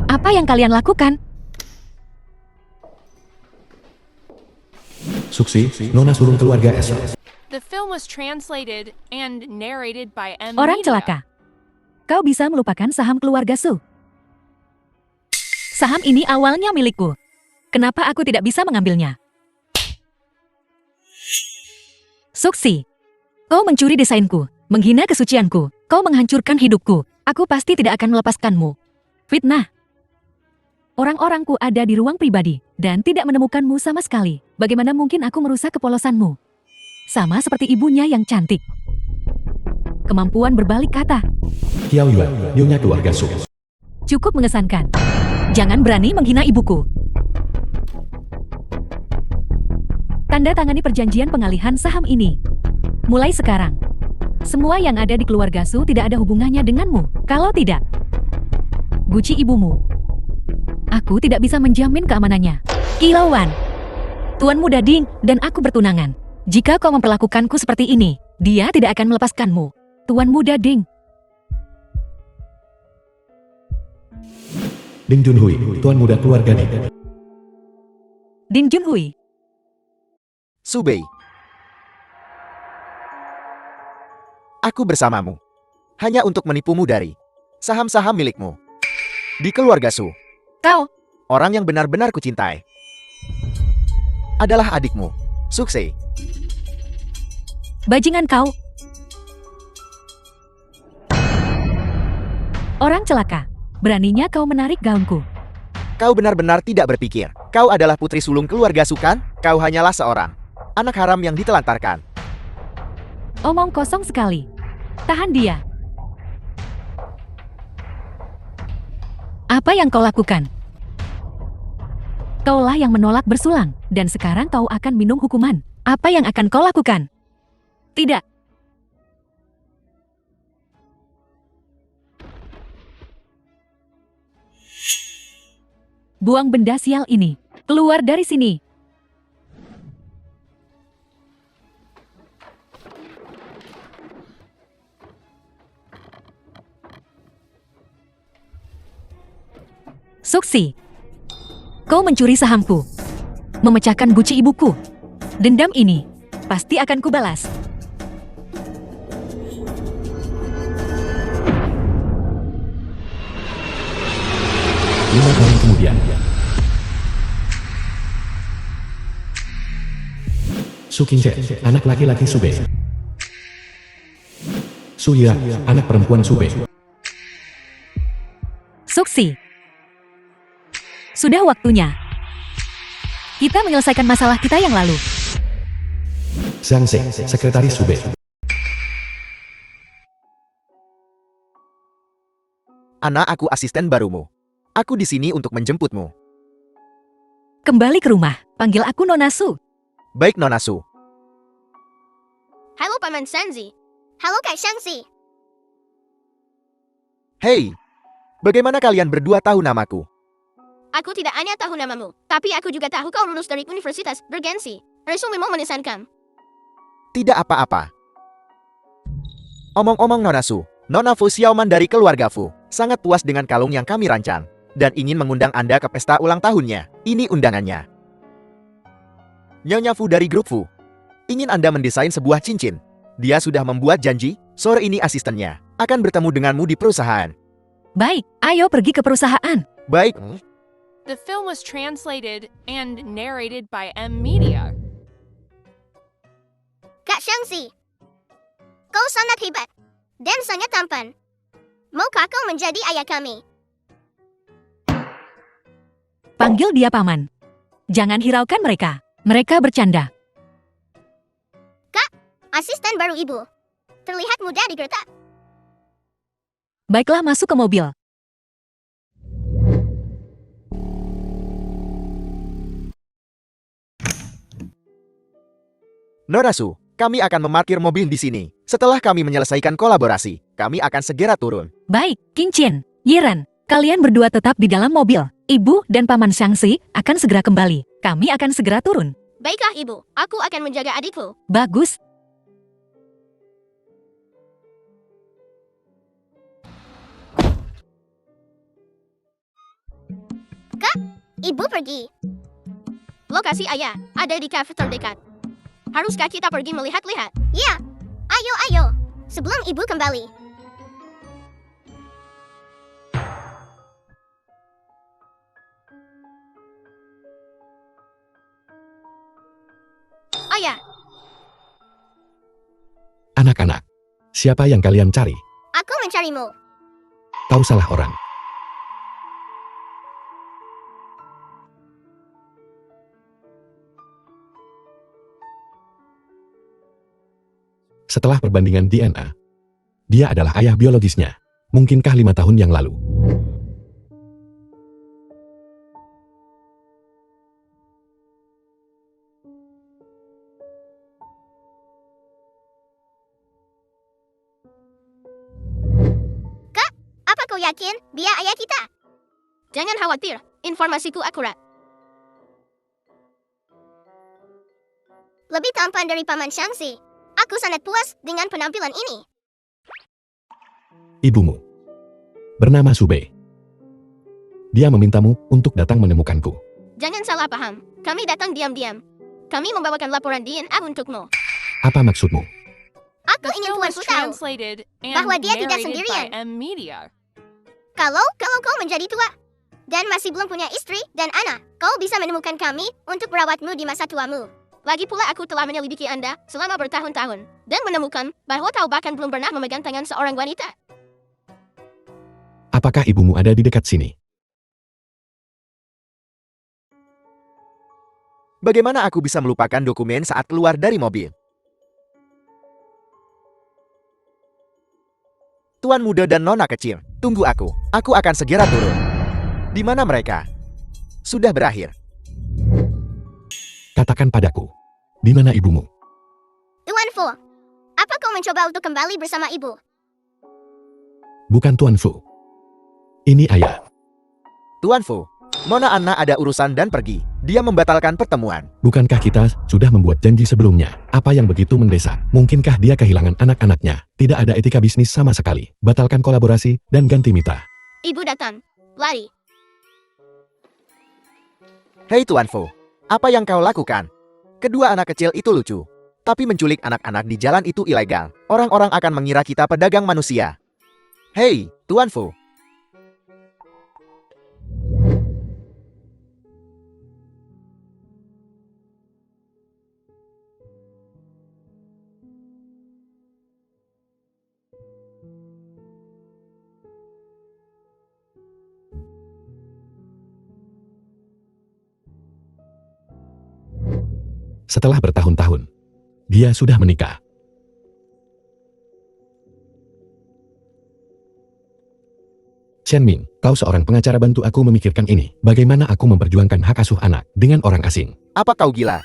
Apa yang kalian lakukan? Suksi, Nona suruh keluarga S. The film was translated and narrated by M. Orang Media. celaka. Kau bisa melupakan saham keluarga Su. Saham ini awalnya milikku. Kenapa aku tidak bisa mengambilnya? Suksi. Kau mencuri desainku, menghina kesucianku, kau menghancurkan hidupku. Aku pasti tidak akan melepaskanmu. Fitnah. Orang-orangku ada di ruang pribadi dan tidak menemukanmu sama sekali. Bagaimana mungkin aku merusak kepolosanmu? Sama seperti ibunya yang cantik. Kemampuan berbalik kata. Xiao Yuan, nyonya keluarga Su. Cukup mengesankan. Jangan berani menghina ibuku. Tanda tangani perjanjian pengalihan saham ini. Mulai sekarang, semua yang ada di keluarga Su tidak ada hubungannya denganmu. Kalau tidak, guci ibumu. Aku tidak bisa menjamin keamanannya. Kilauan, Tuan Muda Ding dan aku bertunangan. Jika kau memperlakukanku seperti ini, dia tidak akan melepaskanmu. Tuan Muda Ding. Ding Junhui, tuan muda keluarga Ding. Ding Junhui. Su Bei. Aku bersamamu. Hanya untuk menipumu dari saham-saham milikmu. Di keluarga Su. Kau, Orang yang benar-benar kucintai adalah adikmu, Suksei. bajingan kau. Orang celaka. Beraninya kau menarik gaunku. Kau benar-benar tidak berpikir. Kau adalah putri sulung keluarga Su kan? Kau hanyalah seorang anak haram yang ditelantarkan. Omong kosong sekali. Tahan dia. Apa yang kau lakukan? Kaulah yang menolak bersulang, dan sekarang kau akan minum hukuman. Apa yang akan kau lakukan? Tidak. Buang benda sial ini. Keluar dari sini. Suksi. Kau mencuri sahamku. Memecahkan guci ibuku. Dendam ini pasti akan kubalas. Lima tahun kemudian. Su Qingzhe, anak laki-laki Su Bei. Su Yia, anak perempuan Su Bei. Suksi. Sudah waktunya. Kita menyelesaikan masalah kita yang lalu. Zhang Ze, sekretaris Su Bei. Ana, aku asisten barumu. Aku di sini untuk menjemputmu. Kembali ke rumah. Panggil aku Nona Su. Baik, Nona Su. Halo Paman Sanzi. Halo Kak Shangsi. Hei, bagaimana kalian berdua tahu namaku? Aku tidak hanya tahu namamu, tapi aku juga tahu kau lulus dari universitas bergensi. Resumemu mengesankan. Tidak apa-apa. Omong-omong Nona Su, Nona Fu Xiaoman dari keluarga Fu sangat puas dengan kalung yang kami rancang dan ingin mengundang Anda ke pesta ulang tahunnya. Ini undangannya. Nyonya Fu dari grup Fu ingin Anda mendesain sebuah cincin. Dia sudah membuat janji, sore ini asistennya akan bertemu denganmu di perusahaan. Baik, ayo pergi ke perusahaan. Baik. The film was translated and narrated by M. Media. Kak Shangsi. Kau sangat hebat dan sangat tampan. Maukah kau menjadi ayah kami? Panggil dia paman. Jangan hiraukan mereka. Mereka bercanda. Kak, asisten baru ibu. Terlihat muda di gertak. Baiklah, masuk ke mobil. Nona Su, kami akan memarkir mobil di sini. Setelah kami menyelesaikan kolaborasi, kami akan segera turun. Baik, Qingqian, Yiren, kalian berdua tetap di dalam mobil. Ibu dan Paman Shangsi akan segera kembali. Kami akan segera turun. Baiklah ibu, aku akan menjaga adikku. Bagus. Ibu pergi. Lokasi ayah ada di kafe terdekat. Haruskah kita pergi melihat-lihat? Ya, ayo. Sebelum ibu kembali. Ayah, Anak-anak, siapa yang kalian cari? Aku mencarimu. Kau salah orang. Setelah perbandingan DNA, dia adalah ayah biologisnya. Mungkinkah 5 tahun yang lalu? Apa kau yakin dia ayah kita? jangan khawatir, informasiku akurat. Lebih tampan dari Paman Shangxi. Aku sangat puas dengan penampilan ini. Ibumu. Bernama Sube. Dia memintamu untuk datang menemukanku. Jangan salah paham, kami datang diam-diam. Kami membawakan laporan DNA untukmu. Apa maksudmu? Aku The ingin film was tuanku tahu. translated and bahwa dia tidak narrated by sendirian. M Media. Kalau kau menjadi tua dan masih belum punya istri dan anak, kau bisa menemukan kami untuk merawatmu di masa tuamu. Lagi pula aku telah menyelidiki Anda selama bertahun-tahun dan menemukan bahwa kau bahkan belum pernah memegang tangan seorang wanita. Apakah ibumu ada di dekat sini? Bagaimana aku bisa melupakan dokumen saat keluar dari mobil? Tuan muda dan nona kecil, tunggu aku. Aku akan segera turun. Di mana mereka? Sudah berakhir. Katakan padaku. Di mana ibumu? Tuan Fu, apa kau mencoba untuk kembali bersama ibu? Bukan Tuan Fu. Ini ayah. Tuan Fu, Nona Anna ada urusan dan pergi. Dia membatalkan pertemuan. Bukankah kita sudah membuat janji sebelumnya? Apa yang begitu mendesak? Mungkinkah dia kehilangan anak-anaknya? Tidak ada etika bisnis sama sekali. Batalkan kolaborasi dan ganti mita. Ibu datang. Lari. Hei Tuan Fu, apa yang kau lakukan? Kedua anak kecil itu lucu. Tapi menculik anak-anak di jalan itu ilegal. Orang-orang akan mengira kita pedagang manusia. Hei, Tuan Fu. Setelah bertahun-tahun, dia sudah menikah. Chen-Ming, kau seorang pengacara, bantu aku memikirkan ini. Bagaimana aku memperjuangkan hak asuh anak dengan orang asing? Apa kau gila?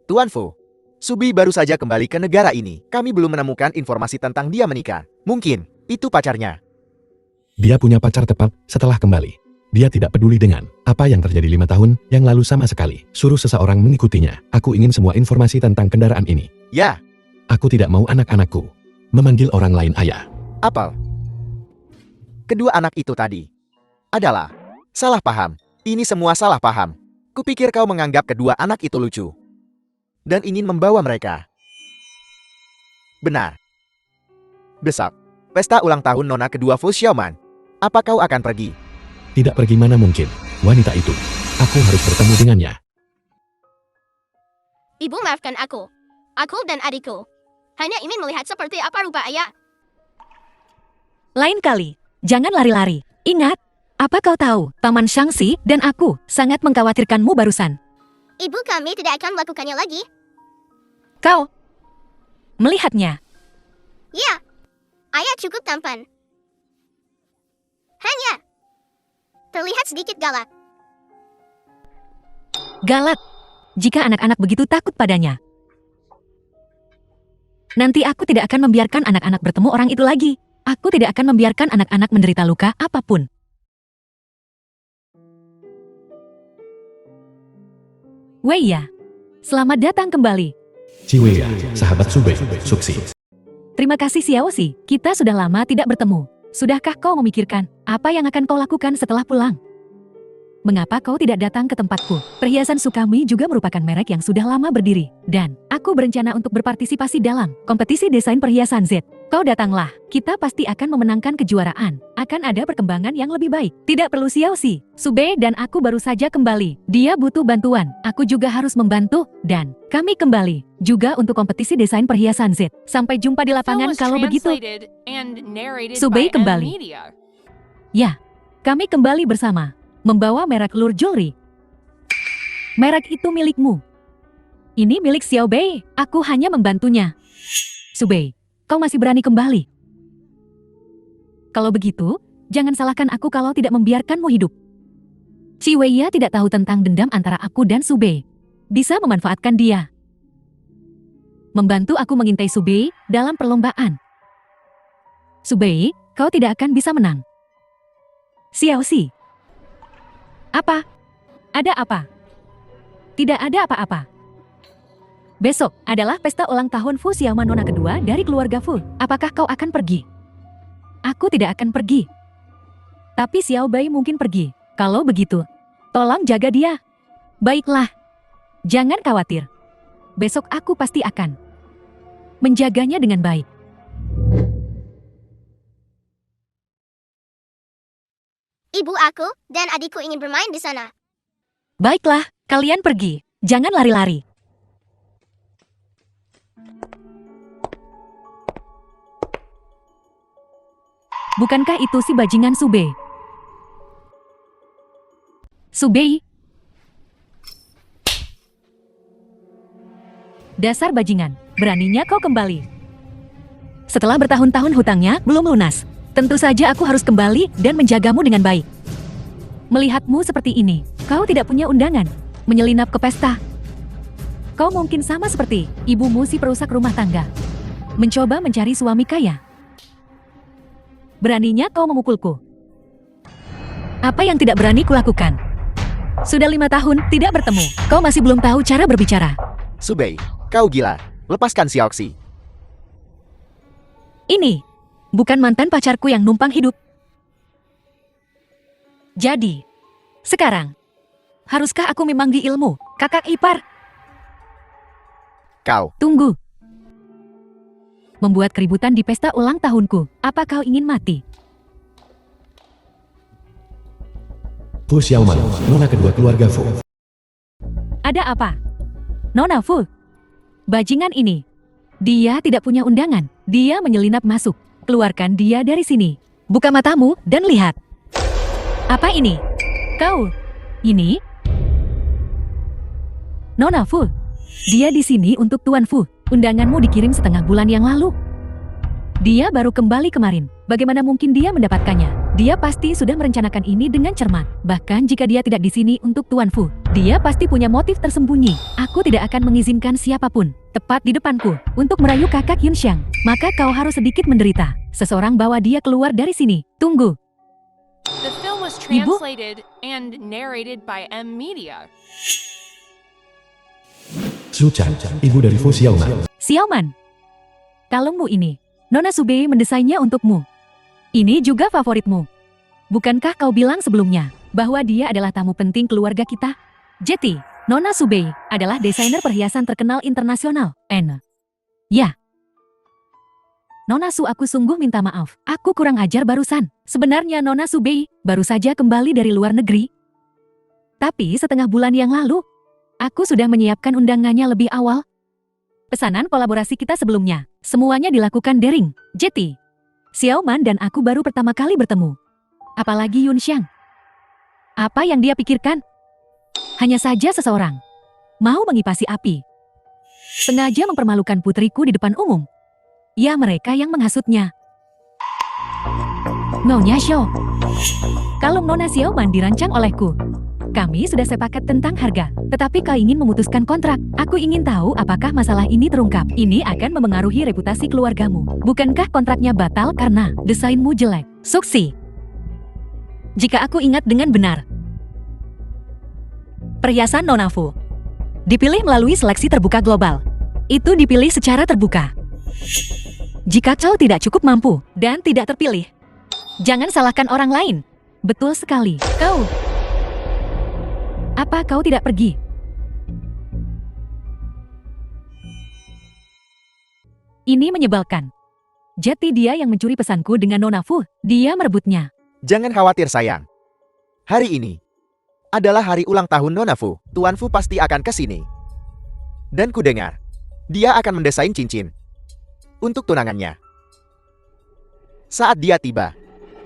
Tuan Fu, Subi baru saja kembali ke negara ini. Kami belum menemukan informasi tentang dia menikah. Mungkin itu pacarnya. Dia punya pacar tepat setelah kembali. Dia tidak peduli dengan apa yang terjadi 5 tahun yang lalu sama sekali. Suruh seseorang mengikutinya. Aku ingin semua informasi tentang kendaraan ini. Ya, Aku tidak mau anak-anakku memanggil orang lain ayah. Apel. Kedua anak itu tadi adalah salah paham. Ini semua salah paham. Kupikir kau menganggap kedua anak itu lucu dan ingin membawa mereka. Benar. Besok, pesta ulang tahun nona kedua Fu Xiaoman. Apa kau akan pergi? Tidak pergi mana mungkin. Wanita itu. Aku harus bertemu dengannya. Ibu maafkan aku. Aku dan adikku hanya ingin melihat seperti apa rupa ayah. Lain kali, jangan lari-lari. Ingat, apa kau tahu, Paman Shangxi dan aku sangat mengkhawatirkanmu barusan. Ibu kami tidak akan melakukannya lagi. Kau melihatnya. Ya, ayah cukup tampan. Hanya terlihat sedikit galak. Galak. Jika anak-anak begitu takut padanya. Nanti aku tidak akan membiarkan anak-anak bertemu orang itu lagi. Aku tidak akan membiarkan anak-anak menderita luka apapun. Weiya, selamat datang kembali. Ciwea, sahabat Sube, sukses. Terima kasih Xiaoxi, kita sudah lama tidak bertemu. Sudahkah kau memikirkan apa yang akan kau lakukan setelah pulang? Mengapa kau tidak datang ke tempatku? Perhiasan Sukami juga merupakan merek yang sudah lama berdiri. Dan, aku berencana untuk berpartisipasi dalam kompetisi desain perhiasan Z. Kau datanglah, kita pasti akan memenangkan kejuaraan. Akan ada perkembangan yang lebih baik. Tidak perlu Xiaoxi. Sube dan aku baru saja kembali. Dia butuh bantuan. Aku juga harus membantu. Dan, kami kembali. Juga untuk kompetisi desain perhiasan Z. Sampai jumpa di The film lapangan was kalau begitu. translated and narrated Subei by M kembali. Media. Ya, kami kembali bersama. Membawa merek Lure Jewelry. Merek itu milikmu. Ini milik Xiao Bei. Aku hanya membantunya. Subei, kau masih berani kembali. Kalau begitu, jangan salahkan aku kalau tidak membiarkanmu hidup. Chi Weiya tidak tahu tentang dendam antara aku dan Subei. Bisa memanfaatkan dia. Membantu aku mengintai Subei dalam perlombaan. Subei, kau tidak akan bisa menang. Xiaoxi. Apa? Ada apa? Tidak ada apa-apa. Besok adalah pesta ulang tahun Fu Xiaoman Nona kedua dari keluarga Fu. Apakah kau akan pergi? Aku tidak akan pergi. Tapi Xiao Bei mungkin pergi. Kalau begitu, tolong jaga dia. Baiklah. Jangan khawatir. Besok aku pasti akan menjaganya dengan baik. Ibu aku dan adikku ingin bermain di sana. Baiklah, kalian pergi. Jangan lari-lari. Bukankah itu si bajingan Subei? Subei? Dasar bajingan, beraninya kau kembali. Setelah bertahun-tahun hutangnya belum lunas. Tentu saja aku harus kembali dan menjagamu dengan baik. Melihatmu seperti ini, kau tidak punya undangan. Menyelinap ke pesta. Kau mungkin sama seperti ibumu si perusak rumah tangga. Mencoba mencari suami kaya. Beraninya kau memukulku. Apa yang tidak berani kulakukan? Sudah 5 tahun tidak bertemu. Kau masih belum tahu cara berbicara. Subei, kau gila. Lepaskan Xiaoxi. Ini bukan mantan pacarku yang numpang hidup. Jadi, sekarang, haruskah aku memanggi ilmu, kakak ipar? Kau. Tunggu. Membuat keributan di pesta ulang tahunku. Apa kau ingin mati? Fu Xiaoman, Nona kedua keluarga Fu. Ada apa? Nona Fu. Bajingan ini. Dia tidak punya undangan. Dia menyelinap masuk. Keluarkan dia dari sini. Buka matamu dan lihat. Apa ini? Kau. Ini? Nona Fu. Dia di sini untuk Tuan Fu. Undanganmu dikirim setengah bulan yang lalu. Dia baru kembali kemarin. Bagaimana mungkin dia mendapatkannya? Dia pasti sudah merencanakan ini dengan cermat. Bahkan jika dia tidak di sini untuk Tuan Fu, dia pasti punya motif tersembunyi. Aku tidak akan mengizinkan siapapun, tepat di depanku, untuk merayu kakak Yunxiang. Maka kau harus sedikit menderita. Seseorang bawa dia keluar dari sini. Tunggu. The film was Ibu? translated and narrated by M Media. Su Chan, ibu dari Fu Xiaoman. Xiaoman. Kalungmu ini, Nona Subei mendesainnya untukmu. Ini juga favoritmu. Bukankah kau bilang sebelumnya bahwa dia adalah tamu penting keluarga kita? Jeti, Nona Subei adalah desainer perhiasan terkenal internasional. Ya. Nona Su, aku sungguh minta maaf. Aku kurang ajar barusan. Sebenarnya Nona Subei baru saja kembali dari luar negeri. Tapi setengah bulan yang lalu, aku sudah menyiapkan undangannya lebih awal. Pesanan kolaborasi kita sebelumnya, semuanya dilakukan daring. Jeti, Xiaoman dan aku baru pertama kali bertemu. Apalagi Yunxiang. Apa yang dia pikirkan? Hanya saja seseorang mau mengipasi api. Sengaja mempermalukan putriku di depan umum. Ya, mereka yang menghasutnya. Nyonya Xiao. Kalung Nona Xiaoman dirancang olehku. Kami sudah sepakat tentang harga, tetapi kau ingin memutuskan kontrak. Aku ingin tahu apakah masalah ini terungkap. Ini akan memengaruhi reputasi keluargamu. Bukankah kontraknya batal karena desainmu jelek? Suksi. Jika aku ingat dengan benar, perhiasan Nona Fu dipilih melalui seleksi terbuka global. Itu dipilih secara terbuka. Jika kau tidak cukup mampu dan tidak terpilih, jangan salahkan orang lain. Betul sekali, kau. Apa kau tidak pergi? Ini menyebalkan. Jadi dia yang mencuri pesanku dengan Nona Fu. Dia merebutnya. Jangan khawatir sayang. Hari ini adalah hari ulang tahun Nona Fu. Tuan Fu pasti akan ke sini. Dan ku dengar, dia akan mendesain cincin untuk tunangannya. Saat dia tiba,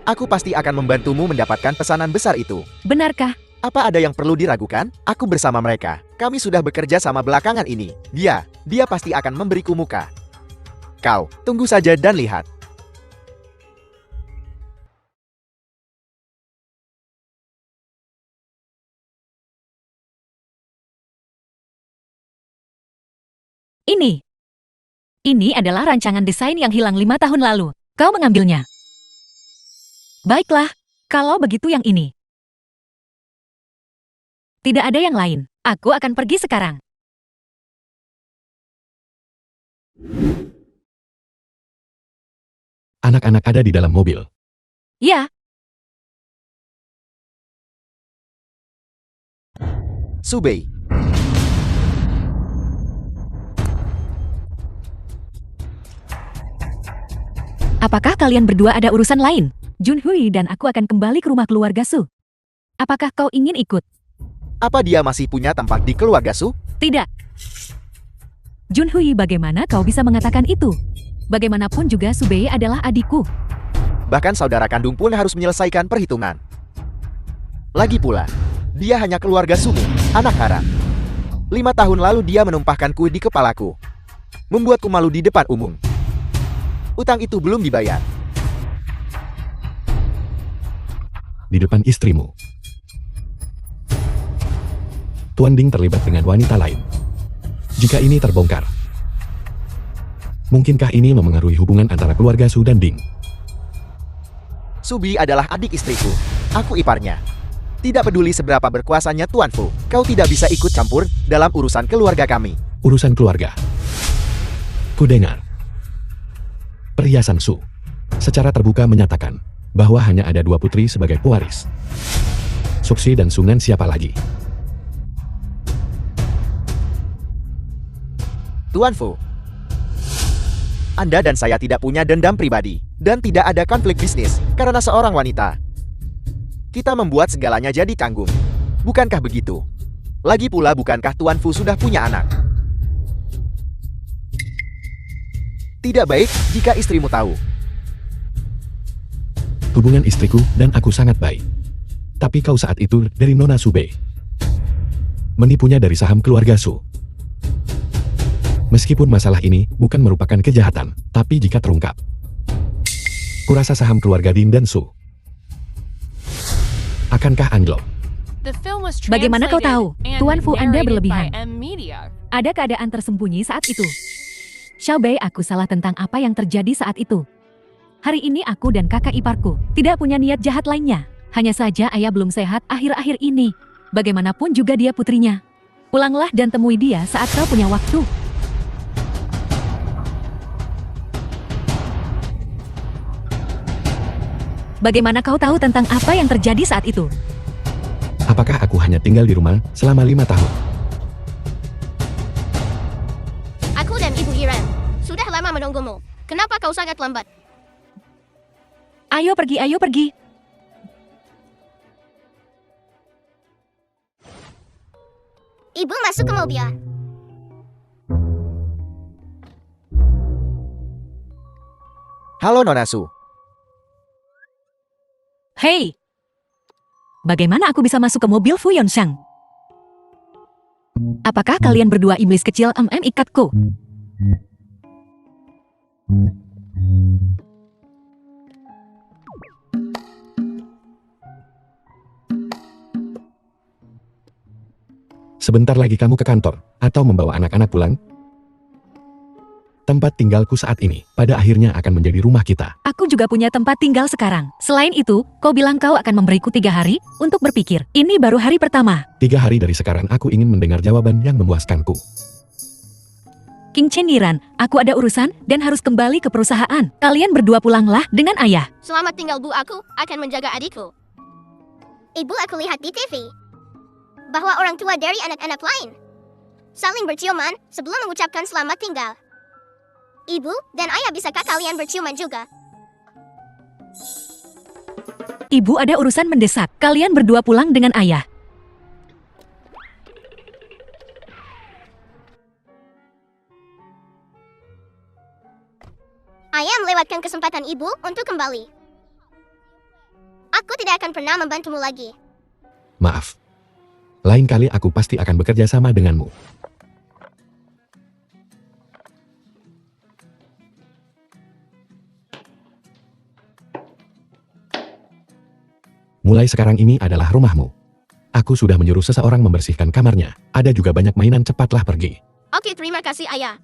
aku pasti akan membantumu mendapatkan pesanan besar itu. Benarkah? Apa ada yang perlu diragukan? Aku bersama mereka. Kami sudah bekerja sama belakangan ini. Dia pasti akan memberiku muka. Kau, tunggu saja dan lihat. Ini adalah rancangan desain yang hilang 5 tahun lalu. Kau mengambilnya. Baiklah, kalau begitu yang ini. Tidak ada yang lain. Aku akan pergi sekarang. Anak-anak ada di dalam mobil. Ya, Subei, apakah kalian berdua ada urusan lain? Junhui dan aku akan kembali ke rumah keluarga Su. Apakah kau ingin ikut? apa dia masih punya tempat di keluarga Su? Tidak. Junhui, bagaimana kau bisa mengatakan itu? Bagaimanapun juga Subei adalah adikku. Bahkan saudara kandung pun harus menyelesaikan perhitungan. Lagi pula, dia hanya keluarga Sumu, anak haram. 5 tahun lalu dia menumpahkanku di kepalaku. Membuatku malu di depan umum. Utang itu belum dibayar. Di depan istrimu. Tuan Ding terlibat dengan wanita lain. Jika ini terbongkar, mungkinkah ini memengaruhi hubungan antara keluarga Su dan Ding? Subi adalah adik istriku. Aku iparnya. Tidak peduli seberapa berkuasanya Tuan Fu, kau tidak bisa ikut campur dalam urusan keluarga kami. Urusan keluarga. Ku dengar. Perhiasan Su secara terbuka menyatakan bahwa hanya ada 2 putri sebagai pewaris. Suksi dan Sunan siapa lagi? Tuan Fu, Anda dan saya tidak punya dendam pribadi, dan tidak ada konflik bisnis, karena seorang wanita. Kita membuat segalanya jadi tanggung. Bukankah begitu? Lagi pula bukankah Tuan Fu sudah punya anak? Tidak baik jika istrimu tahu. Hubungan istriku dan aku sangat baik. Tapi kau saat itu dari Nona Subei. Menipunya dari saham keluarga Su. Meskipun masalah ini bukan merupakan kejahatan, tapi jika terungkap, kurasa saham keluarga Din dan Su akankah anjlok? The film was Bagaimana kau tahu? translated and Tuan Fu Anda narrated berlebihan. by M Media. Ada keadaan tersembunyi saat itu. Xiaobei, aku salah tentang apa yang terjadi saat itu. Hari ini aku dan kakak iparku tidak punya niat jahat lainnya. Hanya saja ayah belum sehat akhir-akhir ini. Bagaimanapun juga dia putrinya. Pulanglah dan temui dia saat kau punya waktu. Bagaimana kau tahu tentang apa yang terjadi saat itu? Apakah aku hanya tinggal di rumah selama 5 tahun? Aku dan Ibu Iran sudah lama menunggumu. Kenapa kau sangat lambat? Ayo pergi, ayo pergi. Ibu masuk ke mobil. Halo Nona Su. Hei, bagaimana aku bisa masuk ke mobil Fu Yonshang? Apakah kalian berdua iblis kecil ikatku? Sebentar lagi kamu ke kantor, atau membawa anak-anak pulang? Tempat tinggalku saat ini, pada akhirnya akan menjadi rumah kita. Aku juga punya tempat tinggal sekarang. Selain itu, kau bilang kau akan memberiku 3 hari untuk berpikir. Ini baru hari pertama. 3 hari dari sekarang aku ingin mendengar jawaban yang memuaskanku. King Chen Yiran, aku ada urusan dan harus kembali ke perusahaan. Kalian berdua pulanglah dengan ayah. Selamat tinggal Bu, aku akan menjaga adikku. Ibu, aku lihat di TV. bahwa orang tua dari anak-anak lain saling berciuman sebelum mengucapkan selamat tinggal. Ibu dan ayah, bisakah kalian berciuman juga? Ibu, ada urusan mendesak. Kalian berdua pulang dengan ayah. Ayah melewatkan kesempatan ibu untuk kembali. Aku tidak akan pernah membantumu lagi. Maaf. Lain kali aku pasti akan bekerja sama denganmu. Mulai sekarang ini adalah rumahmu. Aku sudah menyuruh seseorang membersihkan kamarnya. Ada juga banyak mainan, cepatlah pergi. Oke, terima kasih ayah.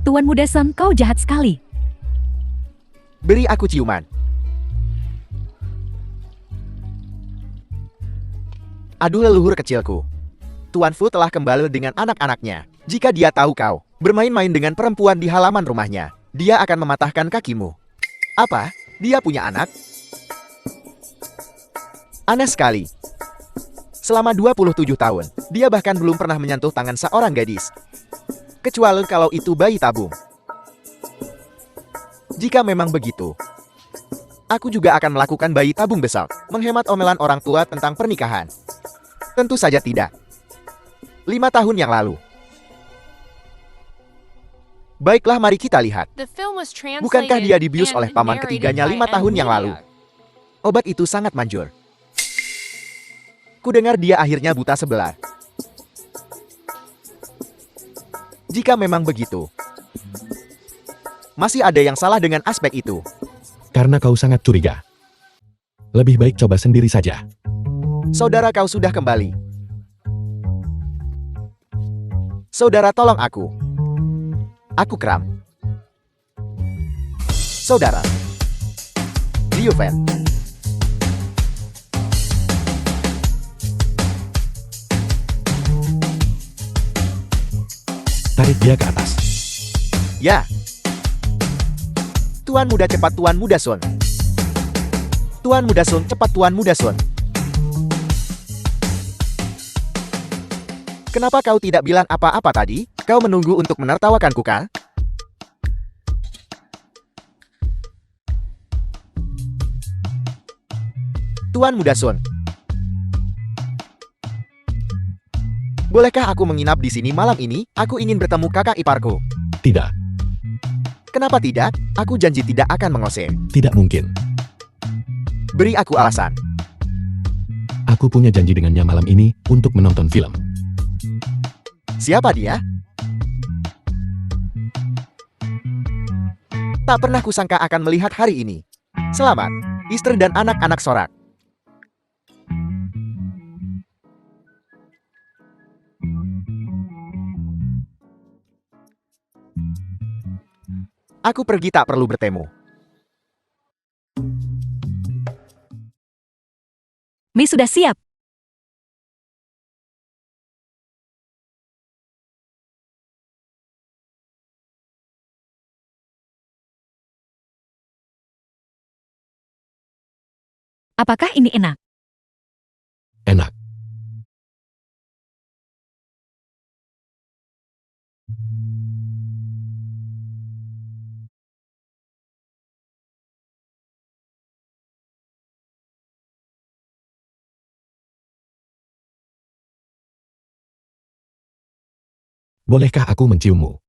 Tuan Muda Son, kau jahat sekali. Beri aku ciuman. Aduh leluhur kecilku. Tuan Fu telah kembali dengan anak-anaknya. Jika dia tahu kau bermain-main dengan perempuan di halaman rumahnya, dia akan mematahkan kakimu. Apa? Dia punya anak? Aneh sekali. Selama 27 tahun, dia bahkan belum pernah menyentuh tangan seorang gadis. Kecuali kalau itu bayi tabung. Jika memang begitu, aku juga akan melakukan bayi tabung besok, menghemat omelan orang tua tentang pernikahan. Tentu saja tidak. 5 tahun yang lalu. Baiklah, mari kita lihat. The film was translated Bukankah dia dibius and oleh paman narrated ketiganya by 5 tahun yang lalu? Emilia. Obat itu sangat manjur. Kudengar dia akhirnya buta sebelah. Jika memang begitu, masih ada yang salah dengan aspek itu. Karena kau sangat curiga. Lebih baik coba sendiri saja. Saudara, kau sudah kembali. Saudara, tolong aku. Aku kram. Saudara. Liu Fen. Tarik dia ke atas. Ya. Tuan Muda, cepat Tuan Muda Sun. Tuan Muda Sun, cepat Tuan Muda Sun. Kenapa kau tidak bilang apa-apa tadi? Kau menunggu untuk menertawakanku, kan? Tuan Muda Sun. Bolehkah aku menginap di sini malam ini? Aku ingin bertemu kakak iparku. Tidak, Kenapa tidak? Aku janji tidak akan mengoseh. tidak mungkin. Beri aku alasan. Aku punya janji dengannya malam ini untuk menonton film. Siapa dia? Tak pernah kusangka akan melihat hari ini. Selamat, istri dan anak-anak sorak. Aku pergi, tak perlu bertemu. Mi sudah siap. Apakah ini enak? Enak. Bolehkah aku menciummu?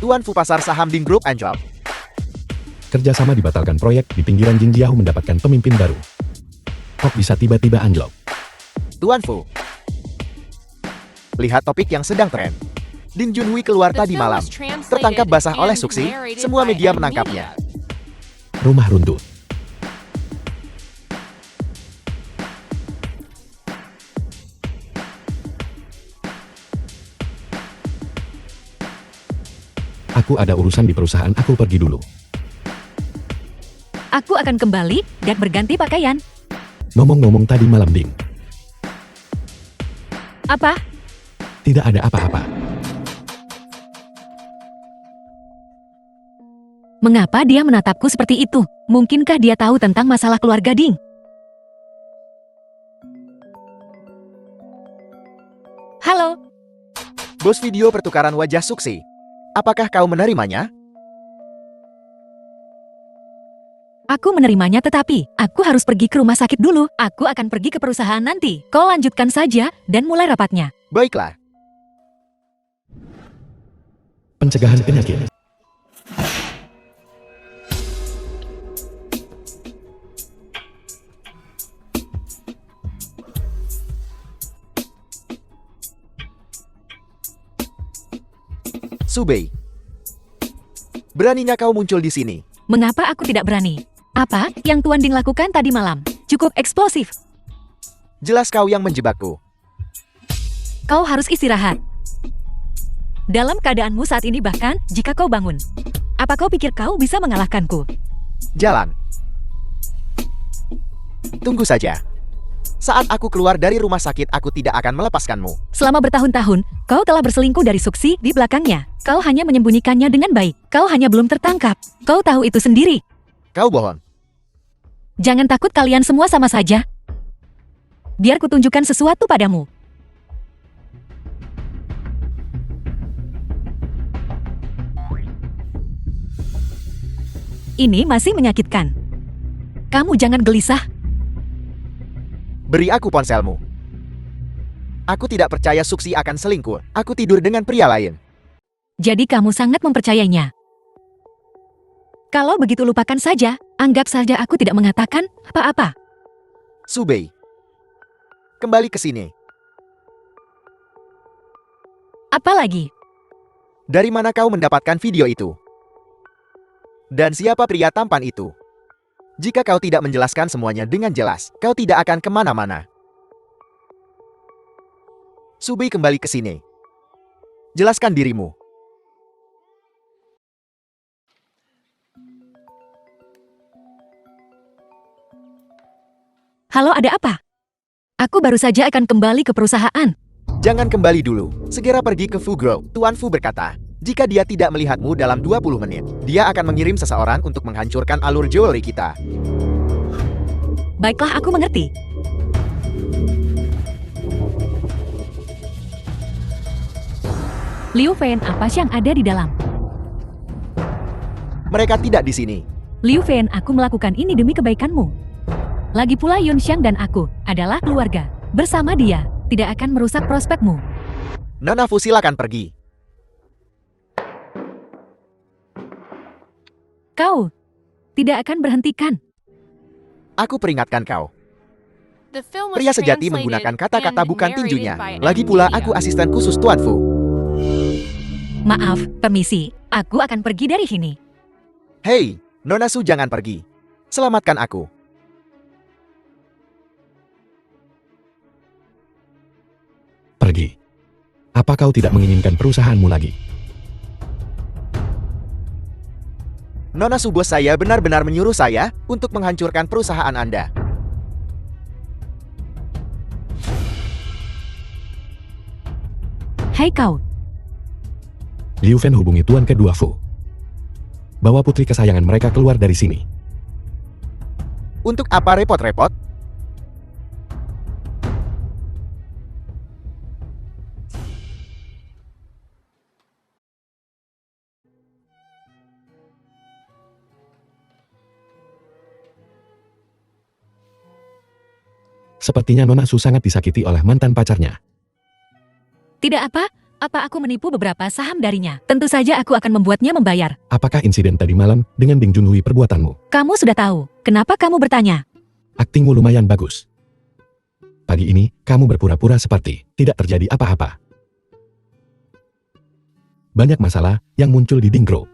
Tuan Fu, pasar saham Ding Group anjlok. Kerjasama dibatalkan, proyek di pinggiran Jingjiao mendapatkan pemimpin baru. Kok bisa tiba-tiba anjlok? Tuan Fu. Lihat topik yang sedang tren. Din Junhui keluar The tadi film malam. was translated Tertangkap basah oleh and Suksi. narrated Semua by media Emilia. menangkapnya. Rumah runtuh. Aku ada urusan di perusahaan, aku pergi dulu. Aku akan kembali dan berganti pakaian. Ngomong-ngomong tadi malam, Ding. Apa? Tidak ada apa-apa. Mengapa dia menatapku seperti itu? Mungkinkah dia tahu tentang masalah keluarga Ding? Halo, Bos video pertukaran wajah Suksi. Apakah kau menerimanya? aku menerimanya tetapi aku harus pergi ke rumah sakit dulu. Aku akan pergi ke perusahaan nanti. Kau lanjutkan saja dan mulai rapatnya. Baiklah. Pencegahan penyakit. Subei. Beraninya kau muncul di sini. Mengapa aku tidak berani? Apa yang Tuan Ding lakukan tadi malam? Cukup eksplosif. Jelas kau yang menjebakku. Kau harus istirahat. Dalam keadaanmu saat ini bahkan jika kau bangun. Apa kau pikir kau bisa mengalahkanku? Jalan. Tunggu saja. Saat aku keluar dari rumah sakit, aku tidak akan melepaskanmu. Selama bertahun-tahun, kau telah berselingkuh dari Suksi di belakangnya. Kau hanya menyembunyikannya dengan baik. Kau hanya belum tertangkap. Kau tahu itu sendiri. Kau bohong. Jangan takut, kalian semua sama saja. Biar kutunjukkan sesuatu padamu. Ini masih menyakitkan. Kamu jangan gelisah. Beri aku ponselmu. Aku tidak percaya Suksi akan selingkuh. Aku tidur dengan pria lain. Jadi kamu sangat mempercayainya. Kalau begitu lupakan saja, anggap saja aku tidak mengatakan apa-apa. Subei. Kembali ke sini. Apa lagi? Dari mana kau mendapatkan video itu? Dan siapa pria tampan itu? Jika kau tidak menjelaskan semuanya dengan jelas, kau tidak akan kemana-mana. Subei, kembali ke sini. Jelaskan dirimu. Halo, ada apa? Aku baru saja akan kembali ke perusahaan. Jangan kembali dulu. Segera pergi ke Fu Grove. Tuan Fu berkata, jika dia tidak melihatmu dalam 20 menit, dia akan mengirim seseorang untuk menghancurkan alur jewelry kita. Baiklah, aku mengerti. Liu Feian, apa yang ada di dalam? Mereka tidak di sini. Liu Feian, aku melakukan ini demi kebaikanmu. Lagi pula Yun Xiang dan aku adalah keluarga. Bersama dia, tidak akan merusak prospekmu. Nona Fu, silakan pergi. Kau tidak akan berhentikan. Aku peringatkan kau. The film was Pria sejati translated menggunakan kata-kata and bukan narrated tinjunya. by Lagi M. pula Media. aku asisten khusus Tuan Fu. Maaf, permisi. Aku akan pergi dari sini. Hei, Nona Su, jangan pergi. Selamatkan aku. Pergi. Apa kau tidak menginginkan perusahaanmu lagi? Nona Su, bos saya benar-benar menyuruh saya untuk menghancurkan perusahaan Anda. Hai kau, Liu Fen hubungi Tuan kedua Fu. Bawa putri kesayangan mereka keluar dari sini. Untuk apa repot-repot? Sepertinya Nona Su sangat disakiti oleh mantan pacarnya. tidak apa? Apa aku menipu beberapa saham darinya? Tentu saja aku akan membuatnya membayar. Apakah insiden tadi malam dengan Ding Junhui perbuatanmu? Kamu sudah tahu. Kenapa kamu bertanya? Aktingmu lumayan bagus. Pagi ini, kamu berpura-pura seperti tidak terjadi apa-apa. Banyak masalah yang muncul di Ding Grove.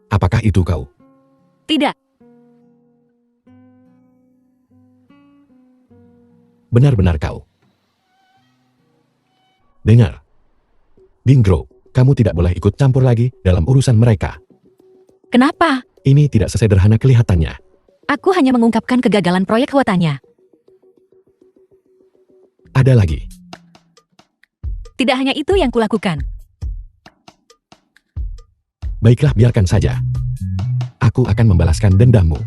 Apakah itu kau? Tidak. Benar-benar kau. Dengar. Ding Grove Kamu tidak boleh ikut campur lagi dalam urusan mereka. Kenapa? Ini tidak sesederhana kelihatannya. Aku hanya mengungkapkan kegagalan proyek Hwatanya. Ada lagi. Tidak hanya itu yang kulakukan. Baiklah, biarkan saja. Aku akan membalaskan dendammu.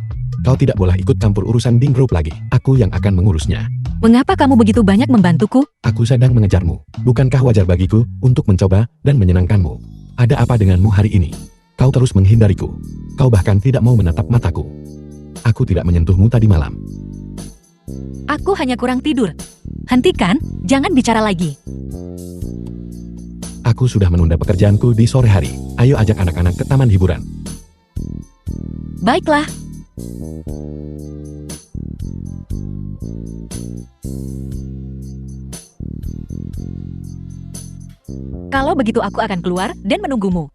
Kau tidak boleh ikut campur urusan Ding Group lagi. Aku yang akan mengurusnya. Mengapa kamu begitu banyak membantuku? Aku sedang mengejarmu. Bukankah wajar bagiku untuk mencoba dan menyenangkanmu? Ada apa denganmu hari ini? Kau terus menghindariku. Kau bahkan tidak mau menatap mataku. Aku tidak menyentuhmu tadi malam. Aku hanya kurang tidur. Hentikan, jangan bicara lagi. Aku sudah menunda pekerjaanku di sore hari. Ayo ajak anak-anak ke taman hiburan. Baiklah. Kalau begitu aku akan keluar dan menunggumu.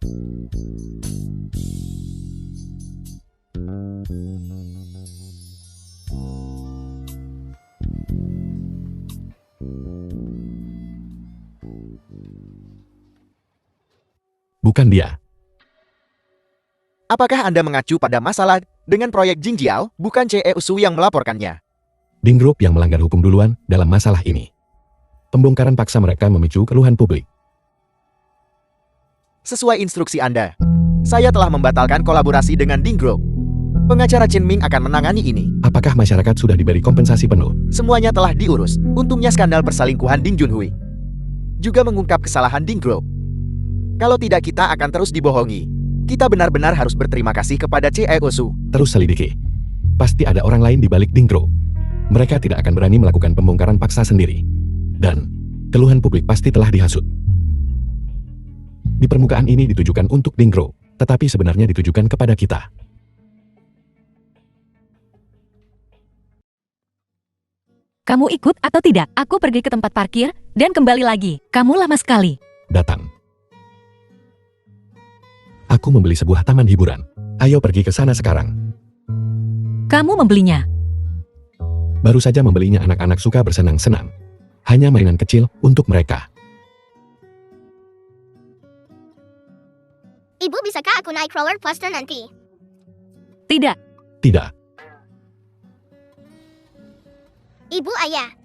Bukan dia. Apakah Anda mengacu pada masalah dengan proyek Jingjiao, bukan CE Usu yang melaporkannya? Ding Group yang melanggar hukum duluan dalam masalah ini. Pembongkaran paksa mereka memicu keluhan publik. Sesuai instruksi Anda, saya telah membatalkan kolaborasi dengan Ding Group. Pengacara Chen Ming akan menangani ini. Apakah masyarakat sudah diberi kompensasi penuh? Semuanya telah diurus. Untungnya skandal perselingkuhan Ding Junhui juga mengungkap kesalahan Ding Group. Kalau tidak, kita akan terus dibohongi. Kita benar-benar harus berterima kasih kepada CE Usu. Terus selidiki. Pasti ada orang lain di balik Ding Group. Mereka tidak akan berani melakukan pembongkaran paksa sendiri. Dan keluhan publik pasti telah dihasut. Di permukaan ini ditujukan untuk Ding Group, tetapi sebenarnya ditujukan kepada kita. Kamu ikut atau tidak? Aku pergi ke tempat parkir dan kembali lagi. Kamu lama sekali. Datang. Aku membeli sebuah taman hiburan. Ayo pergi ke sana sekarang. Kamu membelinya. Baru saja membelinya, anak-anak suka bersenang-senang. Hanya mainan kecil untuk mereka. Ibu, bisakah aku naik roller coaster nanti? Tidak. Tidak. Ibu, ayah.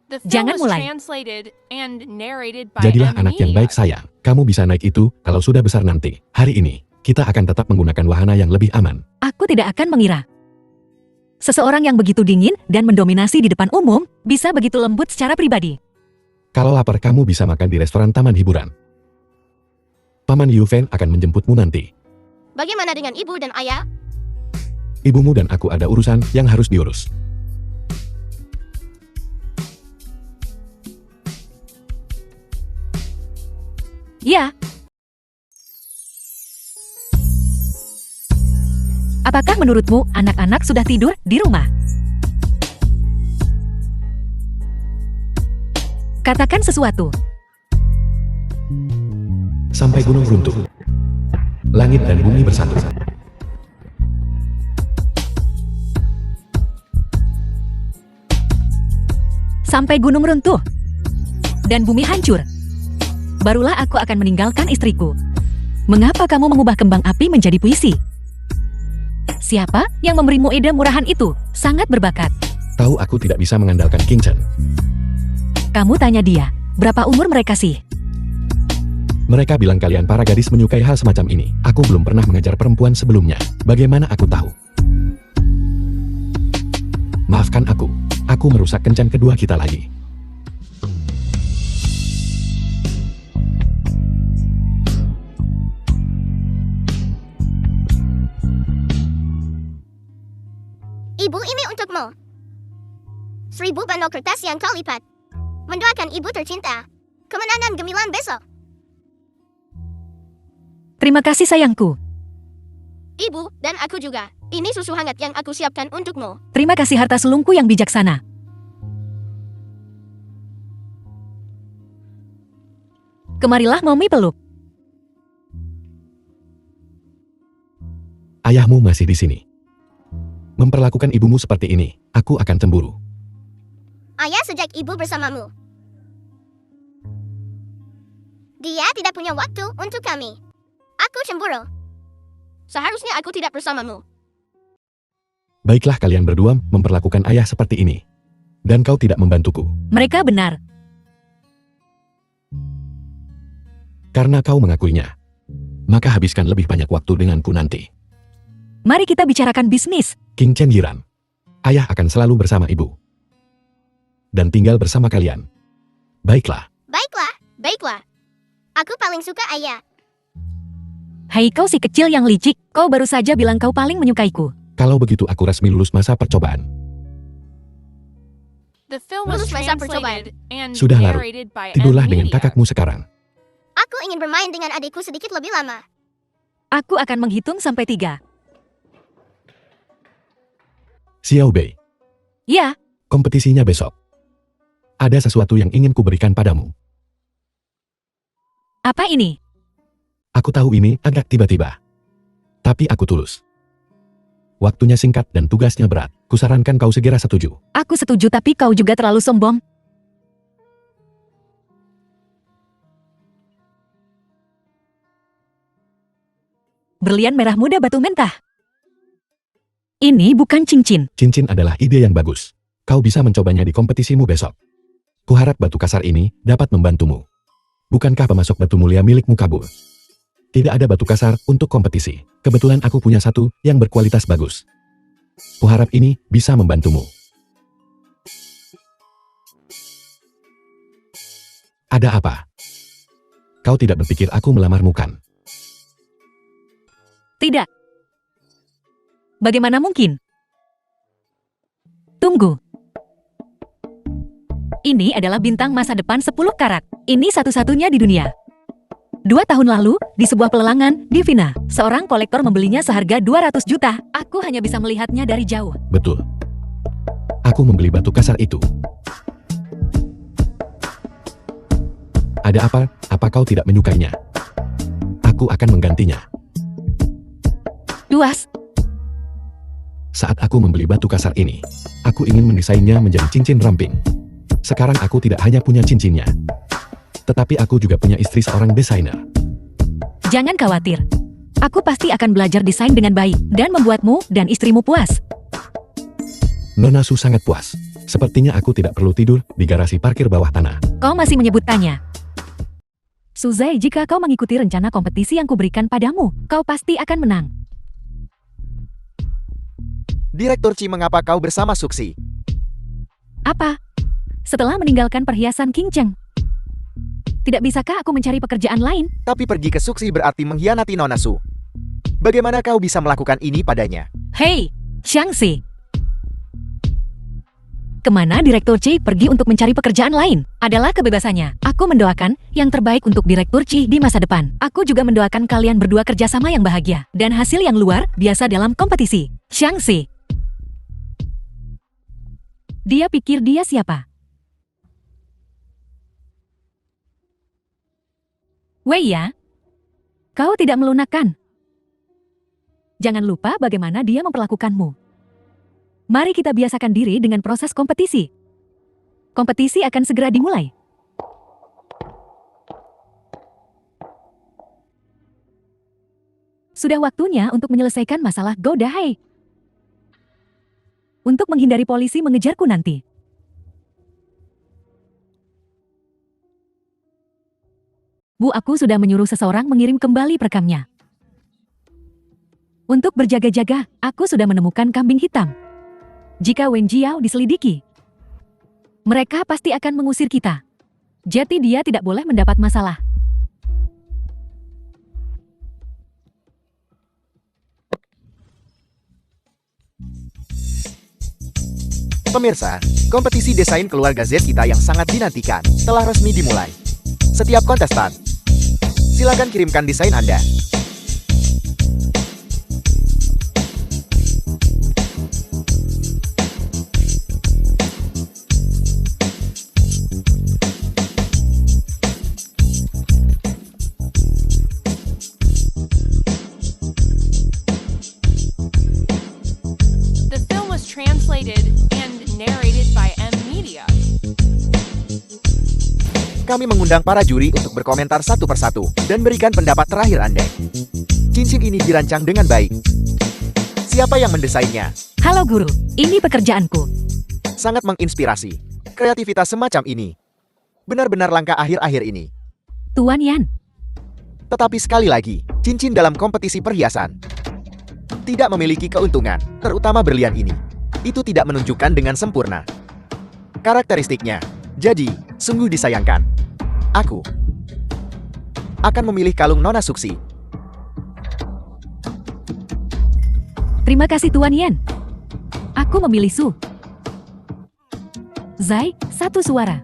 The film Jangan was mulai. translated and narrated by Jadilah M. anak yang baik, sayang. Kamu bisa naik itu kalau sudah besar nanti. Hari ini, kita akan tetap menggunakan wahana yang lebih aman. Aku tidak akan mengira. Seseorang yang begitu dingin dan mendominasi di depan umum bisa begitu lembut secara pribadi. Kalau lapar, kamu bisa makan di restoran taman hiburan. Paman Yufen akan menjemputmu nanti. Bagaimana dengan ibu dan ayah? Ibumu dan aku ada urusan yang harus diurus. Ya. Apakah menurutmu anak-anak sudah tidur di rumah? Katakan sesuatu. Sampai gunung runtuh. Langit dan bumi bersatu. Sampai gunung runtuh dan bumi hancur. Barulah aku akan meninggalkan istriku. Mengapa kamu mengubah kembang api menjadi puisi? Siapa yang memberimu ide murahan itu? Sangat berbakat. Tahu aku tidak bisa mengandalkan King Chen. Kamu tanya dia, berapa umur mereka sih? Mereka bilang kalian para gadis menyukai hal semacam ini. Aku belum pernah mengajar perempuan sebelumnya. Bagaimana aku tahu? Maafkan aku. Aku merusak kencan kedua kita lagi. Ibu, ini untukmu. 1000 bundle kertas yang kau lipat. Mendoakan ibu tercinta. Kemenangan gemilang besok. Terima kasih sayangku. Ibu, dan aku juga. Ini susu hangat yang aku siapkan untukmu. Terima kasih harta sulungku yang bijaksana. Kemarilah Momi peluk. Ayahmu masih di sini. Memperlakukan ibumu seperti ini, aku akan cemburu. Ayah, sejak ibu bersamamu, Dia tidak punya waktu untuk kami. Aku cemburu. Seharusnya aku tidak bersamamu. Baiklah kalian berdua memperlakukan ayah seperti ini. Dan kau tidak membantuku. Mereka benar. Karena kau mengakuinya. Maka habiskan lebih banyak waktu denganku nanti. Mari kita bicarakan bisnis. King Chen Yiran. Ayah akan selalu bersama ibu. Dan tinggal bersama kalian. Baiklah. Baiklah. Aku paling suka ayah. Hai kau si kecil yang licik, kau baru saja bilang kau paling menyukaiku. Kalau begitu aku resmi lulus masa percobaan. The film was Lulus masa percobaan. translated and Sudah larut. narrated by Tidurlah M dengan Media. kakakmu sekarang. Aku ingin bermain dengan adikku sedikit lebih lama. Aku akan menghitung sampai 3. Xiao Bei, Ya, kompetisinya besok. Ada sesuatu yang ingin kuberikan padamu. apa ini? Aku tahu ini agak tiba-tiba. Tapi aku tulus. Waktunya singkat dan tugasnya berat. Kusarankan kau segera setuju. Aku setuju tapi kau juga terlalu sombong. Berlian merah muda batu mentah. Ini bukan cincin. Cincin adalah ide yang bagus. Kau bisa mencobanya di kompetisimu besok. Kuharap batu kasar ini dapat membantumu. Bukankah pemasok batu mulia milikmu kabur? Tidak ada batu kasar untuk kompetisi. Kebetulan aku punya satu yang berkualitas bagus. Kuharap ini bisa membantumu. Ada apa? Kau tidak berpikir aku melamarmu kan? Tidak. Bagaimana mungkin? Tunggu. Ini adalah bintang masa depan 10 karat. Ini satu-satunya di dunia. 2 tahun lalu, di sebuah pelelangan di Vina, seorang kolektor membelinya seharga 200 juta. Aku hanya bisa melihatnya dari jauh. Betul. Aku membeli batu kasar itu. Ada apa? Apa kau tidak menyukainya? Aku akan menggantinya. Luas. Saat aku membeli batu kasar ini, aku ingin mendesainnya menjadi cincin ramping. Sekarang aku tidak hanya punya cincinnya, tetapi aku juga punya istri seorang desainer. Jangan khawatir. Aku pasti akan belajar desain dengan baik dan membuatmu dan istrimu puas. Nona Su sangat puas. Sepertinya aku tidak perlu tidur di garasi parkir bawah tanah. Kau masih menyebutkannya. Suzai, jika kau mengikuti rencana kompetisi yang kuberikan padamu, kau pasti akan menang. Direktur Chi, mengapa kau bersama Suksi? Apa? Setelah meninggalkan perhiasan King Cheng. Tidak bisakah aku mencari pekerjaan lain? Tapi pergi ke Suksi berarti mengkhianati Nona Su. Bagaimana kau bisa melakukan ini padanya? Hei, Xiangxi. Kemana Direktur Chi pergi untuk mencari pekerjaan lain? Adalah kebebasannya. Aku mendoakan yang terbaik untuk Direktur Chi di masa depan. Aku juga mendoakan kalian berdua kerjasama yang bahagia. Dan hasil yang luar biasa dalam kompetisi. Xiangxi. Dia pikir dia siapa? Wei ya, kau tidak melunakkan. Jangan lupa bagaimana dia memperlakukanmu. Mari kita biasakan diri dengan proses kompetisi. Kompetisi akan segera dimulai. Sudah waktunya untuk menyelesaikan masalah Go Dahai. Untuk menghindari polisi mengejarku nanti. Bu, aku sudah menyuruh seseorang mengirim kembali perekamnya. Untuk berjaga-jaga, aku sudah menemukan kambing hitam. Jika Wen Jiao diselidiki, mereka pasti akan mengusir kita. Jadi dia tidak boleh mendapat masalah. Pemirsa, kompetisi desain keluarga Z kita yang sangat dinantikan telah resmi dimulai. Setiap kontestan, silakan kirimkan desain Anda. The film was translated and narrated by M Media. Kami mengundang para juri untuk berkomentar satu persatu dan berikan pendapat terakhir Anda. Cincin ini dirancang dengan baik. Siapa yang mendesainnya? Halo guru, ini pekerjaanku. Sangat menginspirasi. Kreativitas semacam ini benar-benar langka akhir-akhir ini. Tuan Yan, Tetapi sekali lagi, cincin dalam kompetisi perhiasan tidak memiliki keuntungan, terutama berlian ini. Itu tidak menunjukkan dengan sempurna karakteristiknya. Jadi, sungguh disayangkan. Aku akan memilih kalung Nona Suksi. terima kasih Tuan Yan. Aku memilih Su. Zai, satu suara.